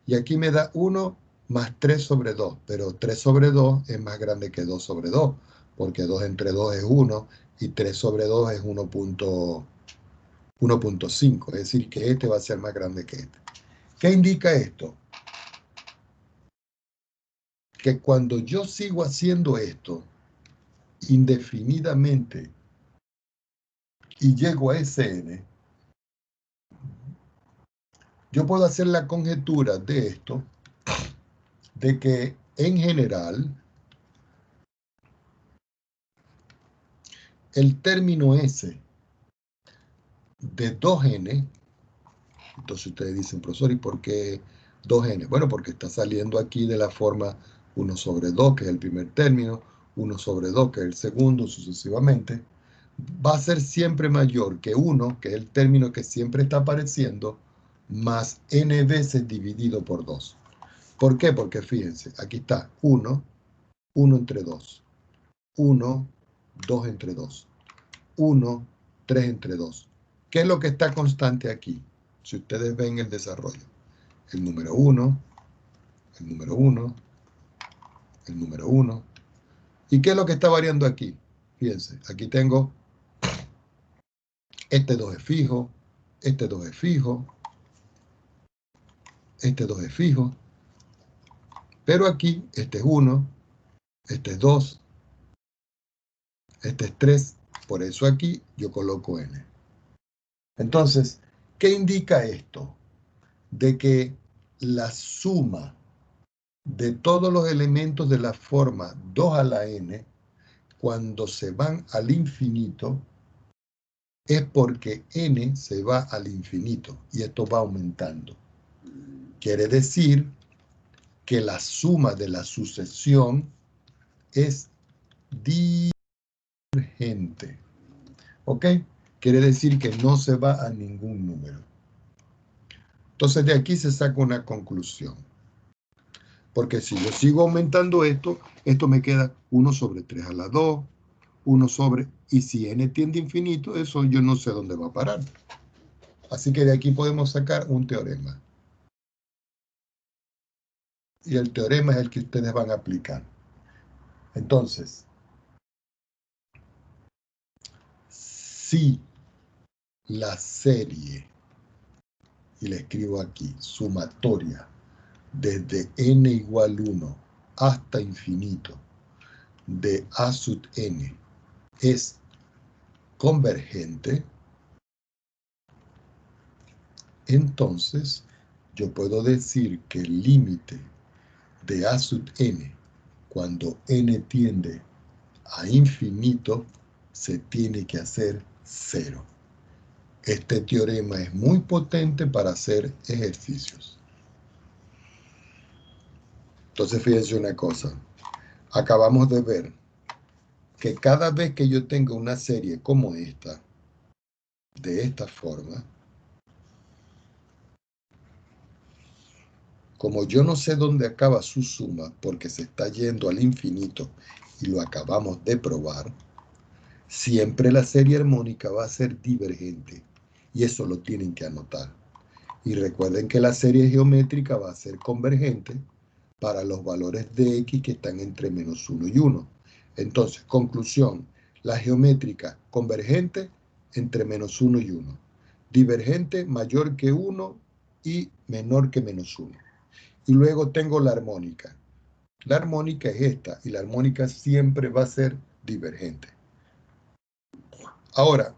Y aquí me da 1 más 3/2, pero 3/2 es más grande que 2/2, porque 2 entre 2 es 1 y 3/2 es 1,5, es decir, que este va a ser más grande que este. ¿Qué indica esto? Que cuando yo sigo haciendo esto indefinidamente y llego a Sn, yo puedo hacer la conjetura de esto, de que en general el término S de 2n, entonces ustedes dicen, profesor, ¿y por qué 2n? Bueno, porque está saliendo aquí de la forma 1/2, que es el primer término, 1/2, que es el segundo, sucesivamente. Va a ser siempre mayor que 1, que es el término que siempre está apareciendo, más n veces dividido por 2. ¿Por qué? Porque fíjense, aquí está 1, 1 entre 2, 1, 2 entre 2, 1, 3 entre 2. ¿Qué es lo que está constante aquí? Si ustedes ven el desarrollo. El número 1, el número 1, el número 1. ¿Y qué es lo que está variando aquí? Fíjense, aquí tengo este 2 es fijo, este 2 es fijo, este 2 es fijo, pero aquí este es 1, este es 2, este es 3, por eso aquí yo coloco n. Entonces, ¿qué indica esto? De que la suma de todos los elementos de la forma 2 a la n, cuando se van al infinito, es porque n se va al infinito y esto va aumentando. Quiere decir que la suma de la sucesión es divergente. ¿Ok? Quiere decir que no se va a ningún número. Entonces de aquí se saca una conclusión. Porque si yo sigo aumentando esto, esto me queda 1/3 a la 2, 1 sobre... Y si n tiende a infinito, eso yo no sé dónde va a parar. Así que de aquí podemos sacar un teorema. Y el teorema es el que ustedes van a aplicar. Entonces, si la serie, y le escribo aquí, sumatoria, desde n igual 1 hasta infinito, de a sub n, es convergente, entonces yo puedo decir que el límite de A sub n, cuando n tiende a infinito, se tiene que hacer 0. Este teorema es muy potente para hacer ejercicios. Entonces, fíjense una cosa. Acabamos de ver que cada vez que yo tenga una serie como esta, de esta forma, como yo no sé dónde acaba su suma porque se está yendo al infinito y lo acabamos de probar, siempre la serie armónica va a ser divergente y eso lo tienen que anotar. Y recuerden que la serie geométrica va a ser convergente para los valores de x que están entre menos 1 y 1. Entonces, conclusión, la geométrica convergente entre menos 1 y 1. Divergente mayor que 1 y menor que menos 1. Y luego tengo la armónica. La armónica es esta y la armónica siempre va a ser divergente. Ahora,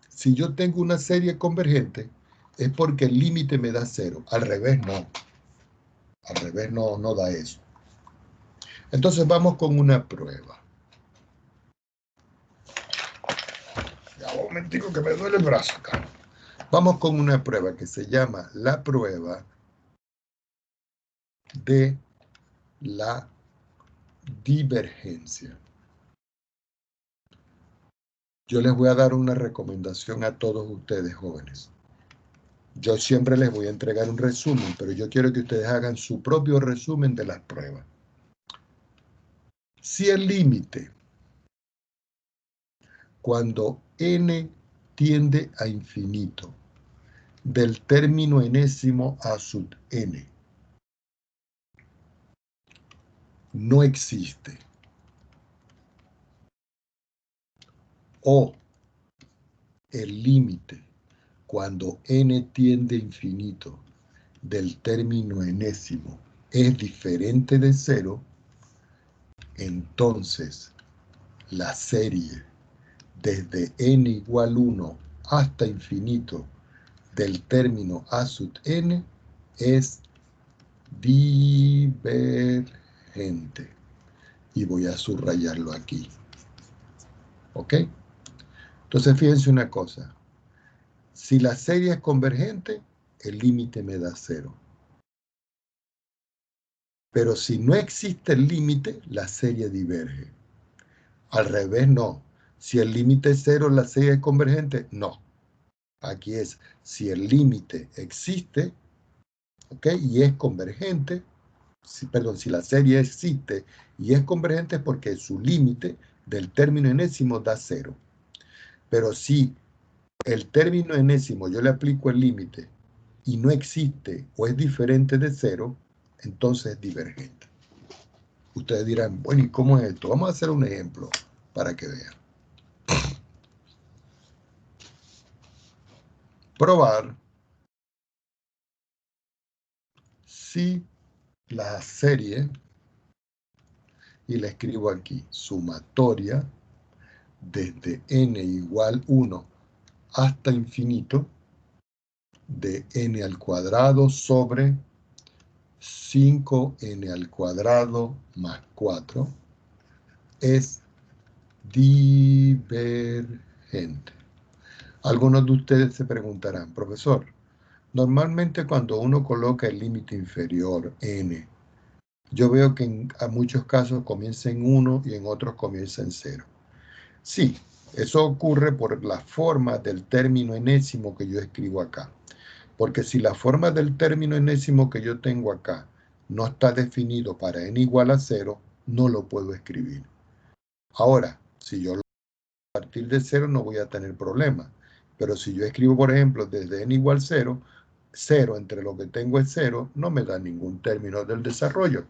si yo tengo una serie convergente, es porque el límite me da 0. Al revés, no. Al revés, no da eso. Entonces vamos con una prueba. Ya, un momentico que me duele el brazo acá. Vamos con una prueba que se llama la prueba de la divergencia. Yo les voy a dar una recomendación a todos ustedes jóvenes. Yo siempre les voy a entregar un resumen, pero yo quiero que ustedes hagan su propio resumen de las pruebas. Si el límite, cuando n tiende a infinito, del término enésimo a sub n, no existe, o el límite, cuando n tiende a infinito, del término enésimo, es diferente de 0, entonces la serie desde n igual 1 hasta infinito del término a sub n es divergente. Y voy a subrayarlo aquí. ¿Ok? Entonces, fíjense una cosa. Si la serie es convergente, el límite me da 0. Pero si no existe el límite, la serie diverge. Al revés, no. Si el límite es 0, la serie es convergente, no. Aquí es, si el límite existe, ¿ok? Y es convergente, si la serie existe y es convergente es porque su límite del término enésimo da 0. Pero si el término enésimo yo le aplico el límite y no existe o es diferente de 0, entonces es divergente. Ustedes dirán, bueno, ¿y cómo es esto? Vamos a hacer un ejemplo para que vean. Probar si la serie, y la escribo aquí, sumatoria desde n igual 1 hasta infinito de n al cuadrado sobre 5n al cuadrado más 4 es divergente. Algunos de ustedes se preguntarán, profesor, normalmente cuando uno coloca el límite inferior, n, yo veo que en muchos casos comienza en 1 y en otros comienza en 0. Sí, eso ocurre por la forma del término enésimo que yo escribo acá. Porque si la forma del término enésimo que yo tengo acá no está definido para n igual a 0, no lo puedo escribir. Ahora, si yo lo a partir de 0 no voy a tener problema. Pero si yo escribo, por ejemplo, desde n igual 0, 0 entre lo que tengo es 0, no me da ningún término del desarrollo.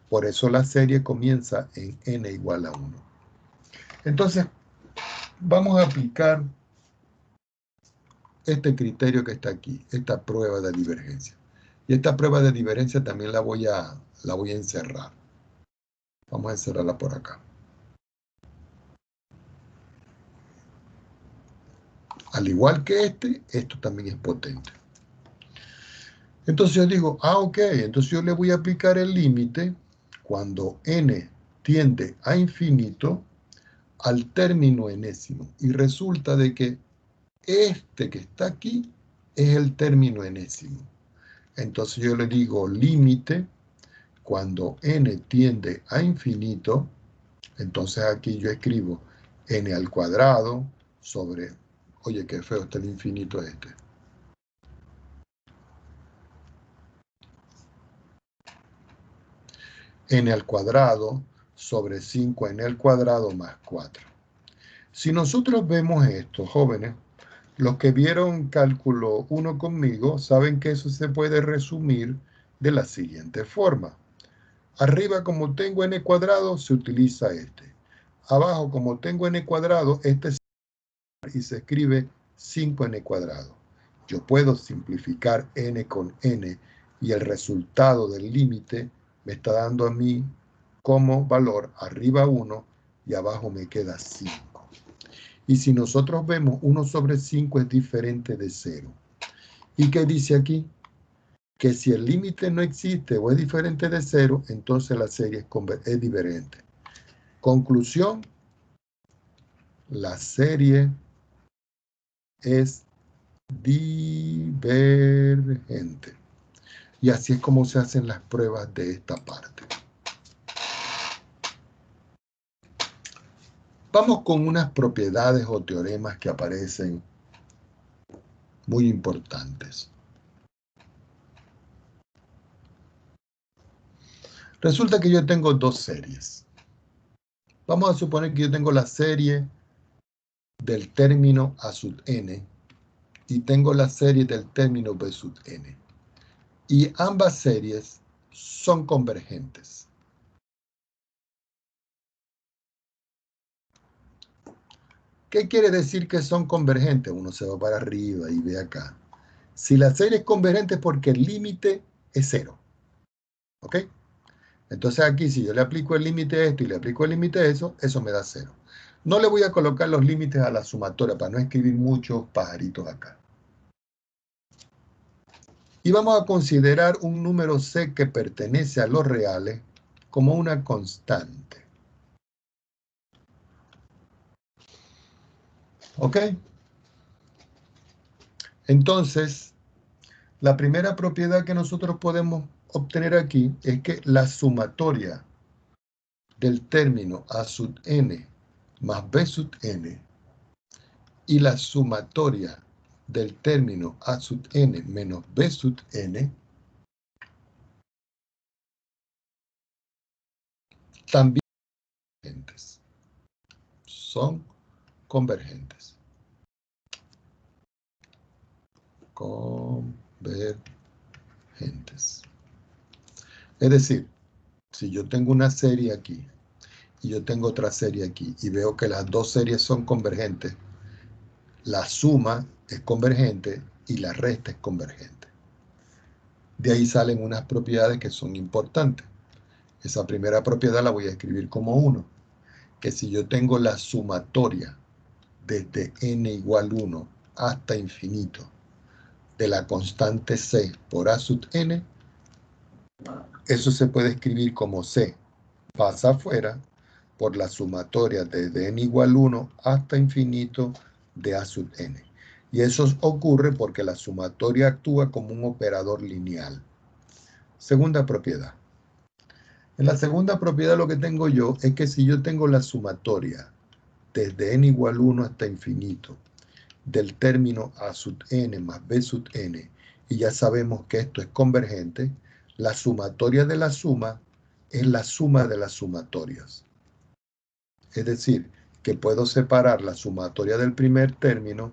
Por eso la serie comienza en n igual a 1. Entonces, vamos a aplicar este criterio que está aquí, esta prueba de divergencia. Y esta prueba de divergencia también la voy a encerrar. Vamos a encerrarla por acá. Al igual que esto también es potente. Entonces yo digo, ok, entonces yo le voy a aplicar el límite cuando n tiende a infinito al término enésimo. Y resulta de que este que está aquí es el término enésimo. Entonces yo le digo límite cuando n tiende a infinito. Entonces aquí yo escribo n al cuadrado sobre, oye, qué feo está el infinito este. N al cuadrado sobre 5n al cuadrado más 4. Si nosotros vemos esto, jóvenes, los que vieron cálculo 1 conmigo saben que eso se puede resumir de la siguiente forma. Arriba, como tengo n cuadrado, se utiliza este. Abajo, como tengo n cuadrado, este y se escribe 5n cuadrado. Yo puedo simplificar n con n y el resultado del límite me está dando a mí como valor arriba 1 y abajo me queda 5. Y si nosotros vemos 1 sobre 5 es diferente de 0. ¿Y qué dice aquí? Que si el límite no existe o es diferente de 0, entonces la serie es diferente. Conclusión, la serie es divergente. Y así es como se hacen las pruebas de esta parte. Vamos con unas propiedades o teoremas que aparecen muy importantes. Resulta que yo tengo dos series. Vamos a suponer que yo tengo la serie del término a sub n y tengo la serie del término b sub n. Y ambas series son convergentes. ¿Qué quiere decir que son convergentes? Uno se va para arriba y ve acá. Si la serie es convergente es porque el límite es 0. ¿Ok? Entonces aquí si yo le aplico el límite a esto y le aplico el límite a eso, eso me da 0. No le voy a colocar los límites a la sumatoria para no escribir muchos pajaritos acá. Y vamos a considerar un número c que pertenece a los reales como una constante. ¿Ok? Entonces, la primera propiedad que nosotros podemos obtener aquí es que la sumatoria del término a sub n más b sub n y la sumatoria del término a sub n menos b sub n también son convergentes. Convergentes. Es decir, si yo tengo una serie aquí y yo tengo otra serie aquí y veo que las dos series son convergentes, la suma es convergente y la resta es convergente. De ahí salen unas propiedades que son importantes. Esa primera propiedad la voy a escribir como 1, que si yo tengo la sumatoria desde n igual 1 hasta infinito de la constante c por a sub n, eso se puede escribir como c pasa afuera por la sumatoria desde n igual 1 hasta infinito de a sub n. Y eso ocurre porque la sumatoria actúa como un operador lineal. Segunda propiedad. En la segunda propiedad lo que tengo yo es que si yo tengo la sumatoria desde n igual 1 hasta infinito del término a sub n más b sub n, y ya sabemos que esto es convergente, la sumatoria de la suma es la suma de las sumatorias. Es decir, que puedo separar la sumatoria del primer término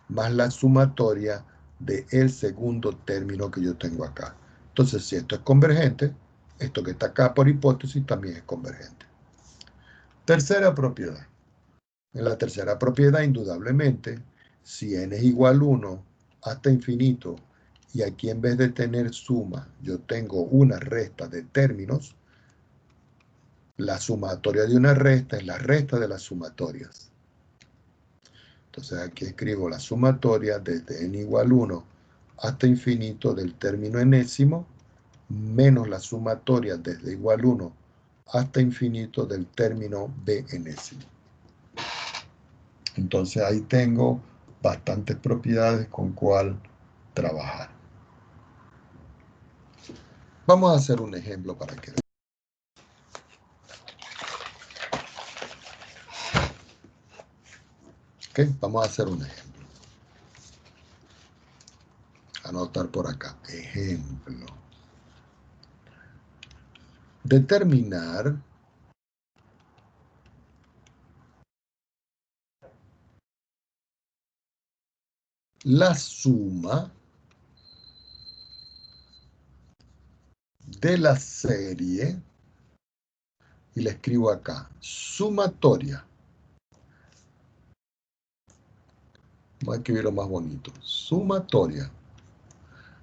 más la sumatoria del segundo término que yo tengo acá. Entonces, si esto es convergente, esto que está acá por hipótesis también es convergente. Tercera propiedad. En la tercera propiedad, indudablemente, si n es igual a 1 hasta infinito, y aquí en vez de tener suma, yo tengo una resta de términos, la sumatoria de una resta es la resta de las sumatorias. Entonces aquí escribo la sumatoria desde n igual 1 hasta infinito del término enésimo, menos la sumatoria desde igual 1 hasta infinito del término b enésimo. Entonces ahí tengo bastantes propiedades con cuál trabajar. Vamos a hacer un ejemplo para que vean. ¿Okay? Vamos a hacer un ejemplo. Anotar por acá. Ejemplo. Determinar la suma de la serie, y le escribo acá, sumatoria. Vamos a escribirlo más bonito. Sumatoria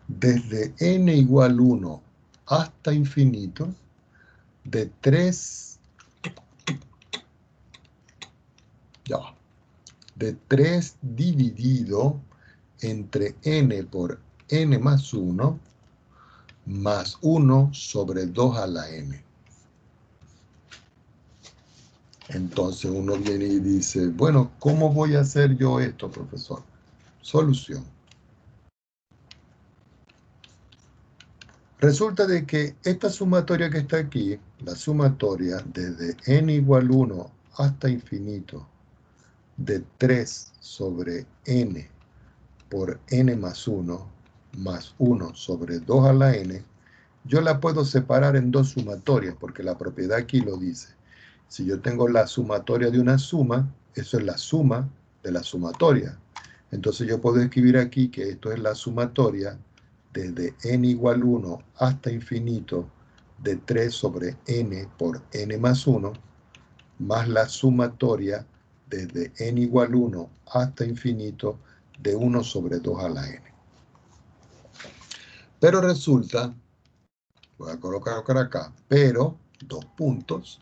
desde n igual 1 hasta infinito de 3, ya, de 3 dividido entre n por n más 1 más 1 sobre 2 a la n. Entonces uno viene y dice, bueno, ¿cómo voy a hacer yo esto, profesor? Solución. Resulta de que esta sumatoria que está aquí, la sumatoria desde n igual 1 hasta infinito de 3 sobre n por n más 1 más 1 sobre 2 a la n, yo la puedo separar en dos sumatorias, porque la propiedad aquí lo dice. Si yo tengo la sumatoria de una suma, eso es la suma de la sumatoria. Entonces yo puedo escribir aquí que esto es la sumatoria desde n igual 1 hasta infinito de 3 sobre n por n más 1, más la sumatoria desde n igual 1 hasta infinito de 1 sobre 2 a la n. Pero resulta, voy a colocar acá, pero, dos puntos,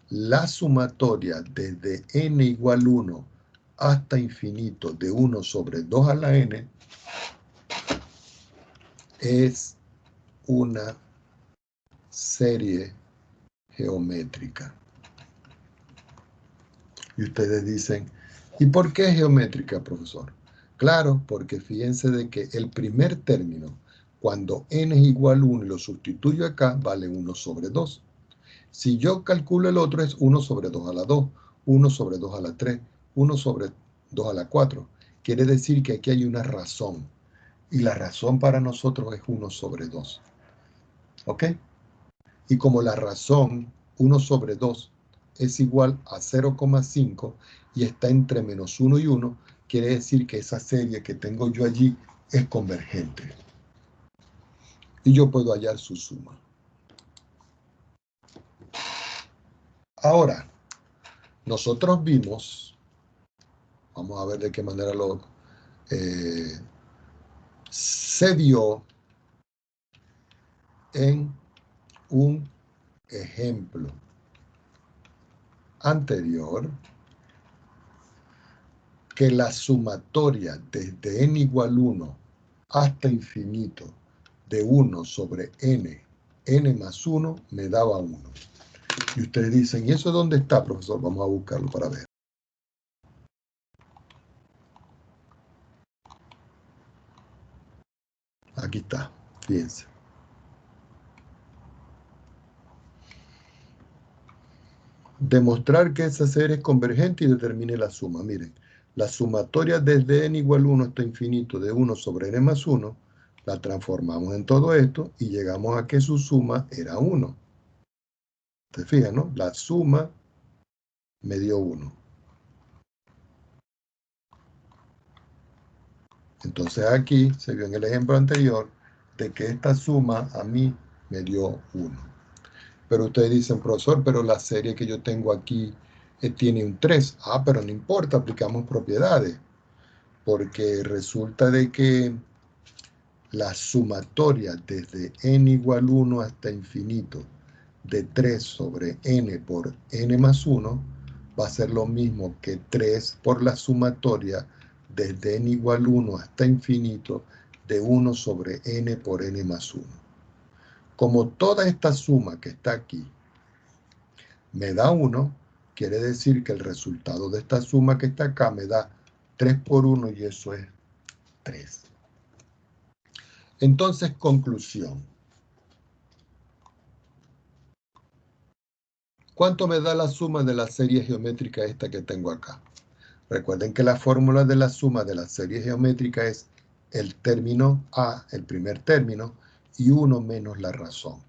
la sumatoria desde n igual 1 hasta infinito de 1 sobre 2 a la n es una serie geométrica. Y ustedes dicen, ¿y por qué es geométrica, profesor? Claro, porque fíjense de que el primer término, cuando n es igual a 1 y lo sustituyo acá, vale 1 sobre 2. Si yo calculo el otro es 1 sobre 2 a la 2, 1 sobre 2 a la 3, 1 sobre 2 a la 4. Quiere decir que aquí hay una razón. Y la razón para nosotros es 1 sobre 2. ¿Ok? Y como la razón 1 sobre 2 es igual a 0,5 y está entre menos 1 y 1, quiere decir que esa serie que tengo yo allí es convergente. Y yo puedo hallar su suma. Ahora, nosotros vimos, vamos a ver de qué manera se vio en un ejemplo anterior que la sumatoria desde n igual 1 hasta infinito de 1 sobre n más 1 me daba 1. Y ustedes dicen, ¿y eso dónde está, profesor? Vamos a buscarlo para ver. Aquí está, fíjense. Demostrar que esa serie es convergente y determine la suma. Miren, la sumatoria desde n igual 1 hasta infinito de 1 sobre n más 1, la transformamos en todo esto y llegamos a que su suma era 1. ¿Se fijan, no? La suma me dio 1. Entonces aquí se vio en el ejemplo anterior de que esta suma a mí me dio 1. Pero ustedes dicen, profesor, pero la serie que yo tengo aquí tiene un 3. Ah, pero no importa, aplicamos propiedades. Porque resulta de que la sumatoria desde n igual 1 hasta infinito de 3 sobre n por n más 1 va a ser lo mismo que 3 por la sumatoria desde n igual 1 hasta infinito de 1 sobre n por n más 1. Como toda esta suma que está aquí me da 1, quiere decir que el resultado de esta suma que está acá me da 3 por 1 y eso es 3. Entonces, conclusión. ¿Cuánto me da la suma de la serie geométrica esta que tengo acá? Recuerden que la fórmula de la suma de la serie geométrica es el término A, el primer término, y 1 menos la razón.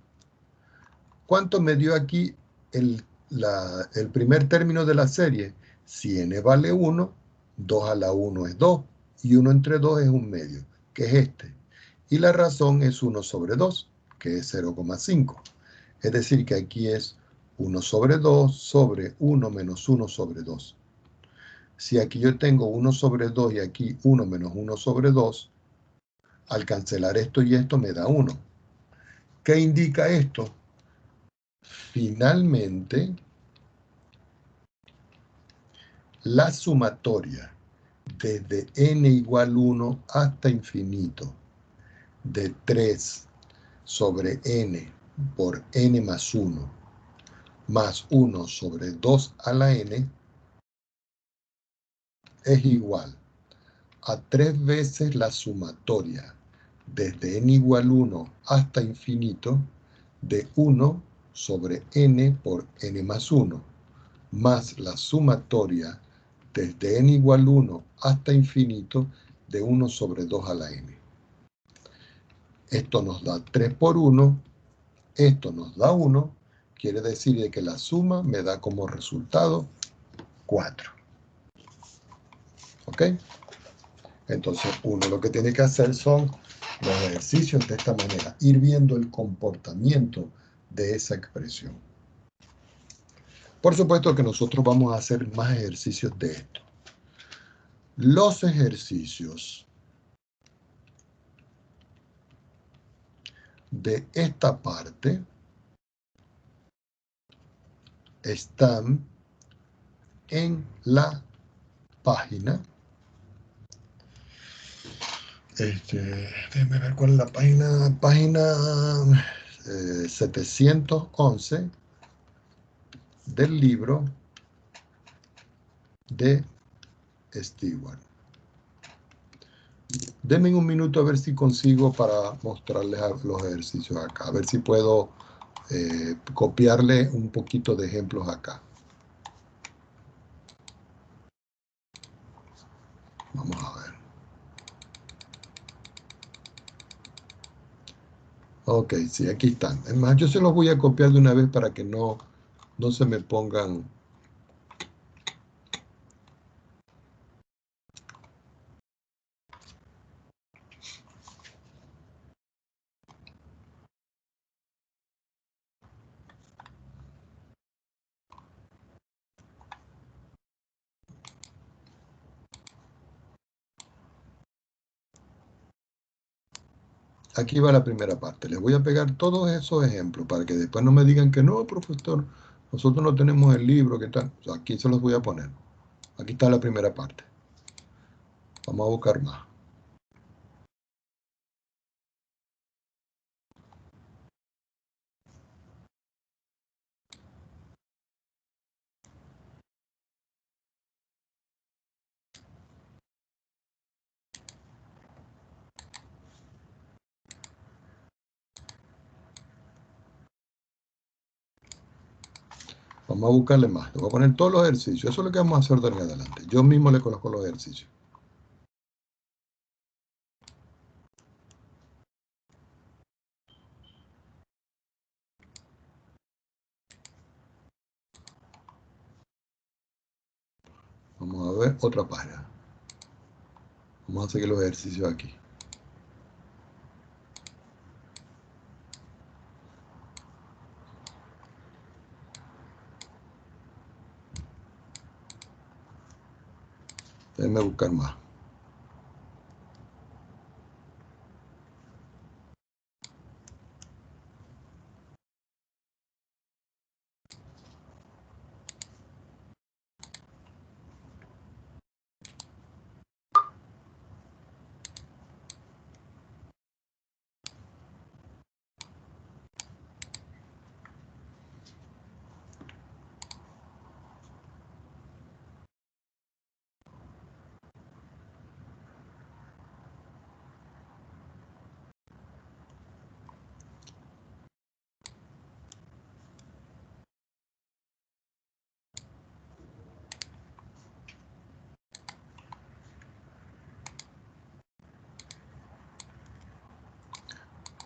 ¿Cuánto me dio aquí el primer término de la serie? Si n vale 1, 2 a la 1 es 2, y 1 entre 2 es un medio, que es este. Y la razón es 1 sobre 2, que es 0,5. Es decir, que aquí es 1 sobre 2 sobre 1 menos 1 sobre 2. Si aquí yo tengo 1 sobre 2 y aquí 1 menos 1 sobre 2, al cancelar esto y esto me da 1. ¿Qué indica esto? Finalmente, la sumatoria desde n igual 1 hasta infinito de 3 sobre n por n más 1 más 1 sobre 2 a la n es igual a 3 veces la sumatoria desde n igual 1 hasta infinito de 1 sobre n por n más 1 más la sumatoria desde n igual 1 hasta infinito de 1 sobre 2 a la n. Esto nos da 3 por 1, esto nos da 1, quiere decir que la suma me da como resultado 4. ¿Ok? Entonces uno lo que tiene que hacer son los ejercicios de esta manera, ir viendo el comportamiento de esa expresión. Por supuesto que nosotros vamos a hacer más ejercicios de esto. Los ejercicios de esta parte están en la página. Déjenme ver cuál es la página. Página 711 del libro de Stewart. Denme un minuto a ver si consigo para mostrarles los ejercicios acá. A ver si puedo copiarle un poquito de ejemplos acá. Vamos a ver. Ok, sí, aquí están. Es más, yo se los voy a copiar de una vez para que no se me pongan. Aquí va la primera parte. Les voy a pegar todos esos ejemplos para que después no me digan que no, profesor, nosotros no tenemos el libro, ¿qué tal? O sea, aquí se los voy a poner. Aquí está la primera parte. Vamos a buscar más. Vamos a buscarle más. Le voy a poner todos los ejercicios. Eso es lo que vamos a hacer de ahí en adelante. Yo mismo le conozco los ejercicios. Vamos a ver otra página. Vamos a seguir los ejercicios aquí. Déjenme buscar más.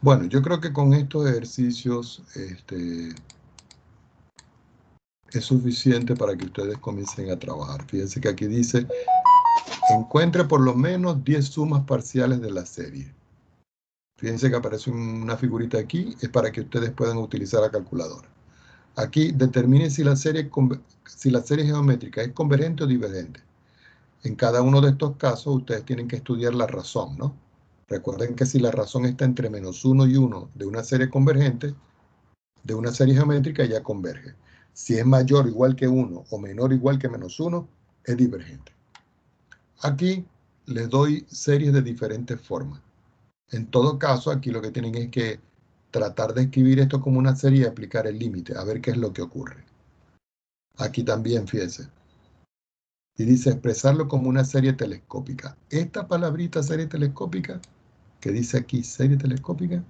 Bueno, yo creo que con estos ejercicios es suficiente para que ustedes comiencen a trabajar. Fíjense que aquí dice, encuentre por lo menos 10 sumas parciales de la serie. Fíjense que aparece una figurita aquí, es para que ustedes puedan utilizar la calculadora. Aquí determine si la serie geométrica es convergente o divergente. En cada uno de estos casos ustedes tienen que estudiar la razón, ¿no? Recuerden que si la razón está entre -1 y 1 de una serie convergente, de una serie geométrica ya converge. Si es mayor o igual que 1 o menor o igual que -1, es divergente. Aquí les doy series de diferentes formas. En todo caso, aquí lo que tienen es que tratar de escribir esto como una serie y aplicar el límite, a ver qué es lo que ocurre. Aquí también, fíjense. Y dice expresarlo como una serie telescópica. Esta palabrita serie telescópica, que dice aquí serie telescópica,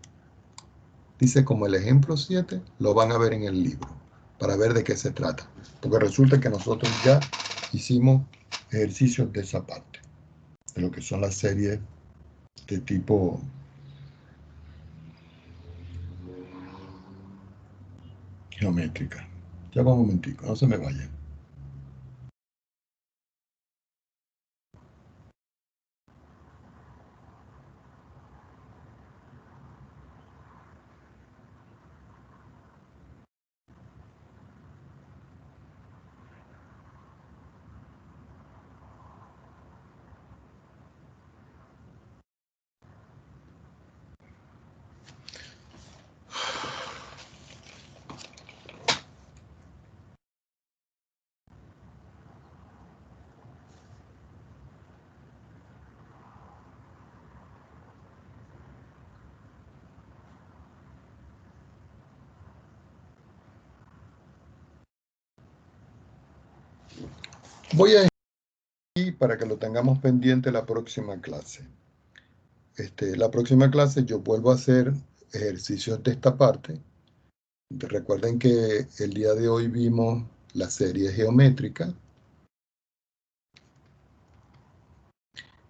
dice como el ejemplo 7, lo van a ver en el libro, para ver de qué se trata. Porque resulta que nosotros ya hicimos ejercicios de esa parte, de lo que son las series de tipo geométrica. Ya va un momentico, no se me vayan. Voy a ir para que lo tengamos pendiente la próxima clase. La próxima clase yo vuelvo a hacer ejercicios de esta parte. Recuerden que el día de hoy vimos la serie geométrica,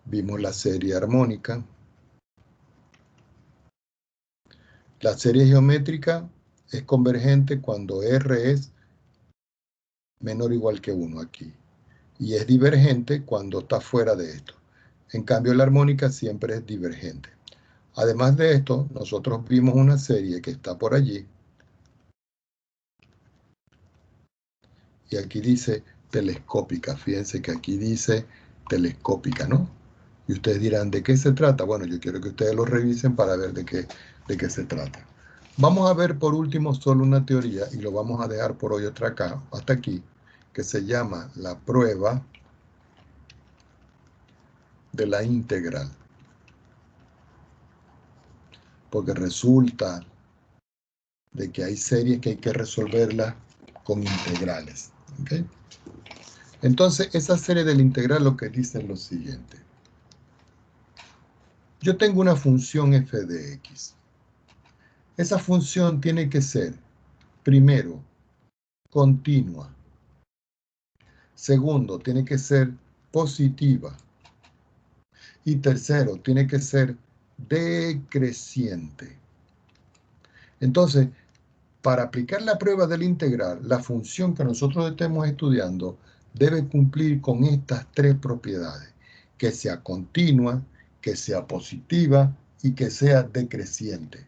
vimos la serie armónica. La serie geométrica es convergente cuando R es menor o igual que 1 aquí. Y es divergente cuando está fuera de esto. En cambio, la armónica siempre es divergente. Además de esto, nosotros vimos una serie que está por allí. Y aquí dice telescópica. Fíjense que aquí dice telescópica, ¿no? Y ustedes dirán, ¿de qué se trata? Bueno, yo quiero que ustedes lo revisen para ver de qué se trata. Vamos a ver por último solo una teoría y lo vamos a dejar por hoy hasta aquí, que se llama la prueba de la integral. Porque resulta de que hay series que hay que resolverlas con integrales. ¿Okay? Entonces, esa serie de la integral lo que dice es lo siguiente. Yo tengo una función f de x. Esa función tiene que ser, primero, continua. Segundo, tiene que ser positiva. Y tercero, tiene que ser decreciente. Entonces, para aplicar la prueba de la integral, la función que nosotros estemos estudiando debe cumplir con estas tres propiedades: que sea continua, que sea positiva y que sea decreciente.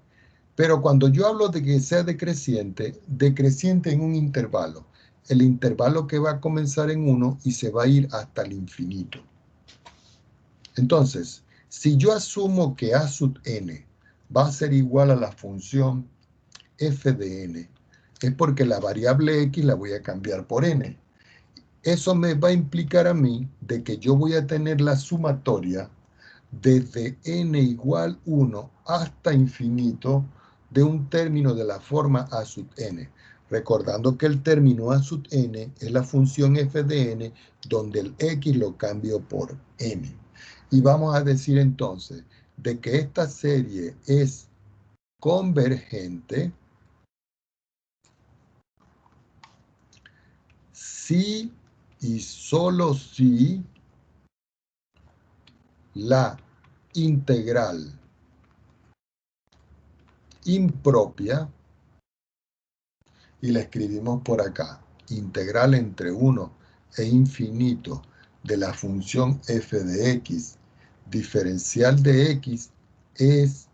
Pero cuando yo hablo de que sea decreciente en un intervalo, el intervalo que va a comenzar en 1 y se va a ir hasta el infinito. Entonces, si yo asumo que a sub n va a ser igual a la función f de n, es porque la variable x la voy a cambiar por n. Eso me va a implicar a mí de que yo voy a tener la sumatoria desde n igual 1 hasta infinito de un término de la forma a sub n. Recordando que el término a sub n es la función f de n, donde el x lo cambio por n. Y vamos a decir entonces de que esta serie es convergente si y solo si la integral impropia y la escribimos por acá. Integral entre 1 e infinito de la función f de x diferencial de x es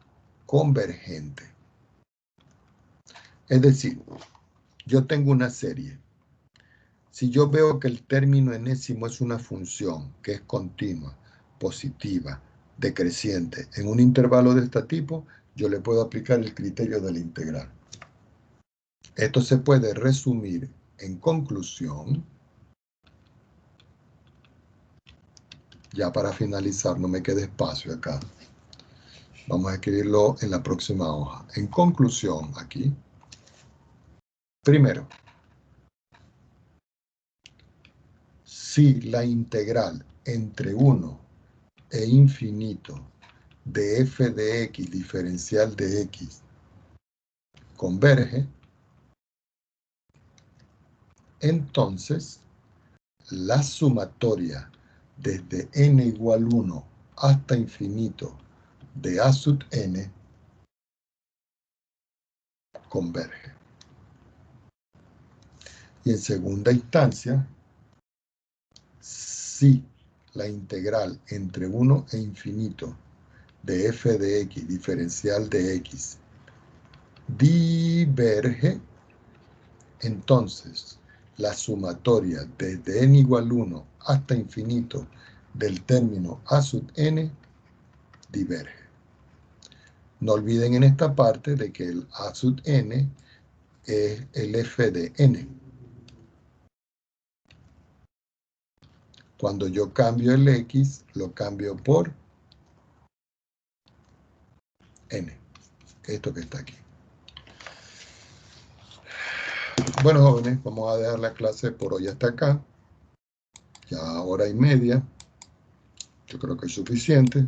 convergente. Es decir, yo tengo una serie. Si yo veo que el término enésimo es una función que es continua, positiva, decreciente, en un intervalo de este tipo, yo le puedo aplicar el criterio de la integral. Esto se puede resumir en conclusión. Ya para finalizar, no me quede espacio acá. Vamos a escribirlo en la próxima hoja. En conclusión, aquí. Primero, si la integral entre 1 e infinito de f de x diferencial de x converge, entonces la sumatoria desde n igual 1 hasta infinito de a sub n converge. Y en segunda instancia, si la integral entre 1 e infinito de f de x diferencial de x diverge, entonces la sumatoria desde n igual 1 hasta infinito del término a sub n diverge. No olviden en esta parte de que el a sub n es el f de n. Cuando yo cambio el x, lo cambio por n. Esto que está aquí. Bueno, jóvenes, vamos a dejar la clase por hoy hasta acá. Ya 1 hora y media. Yo creo que es suficiente.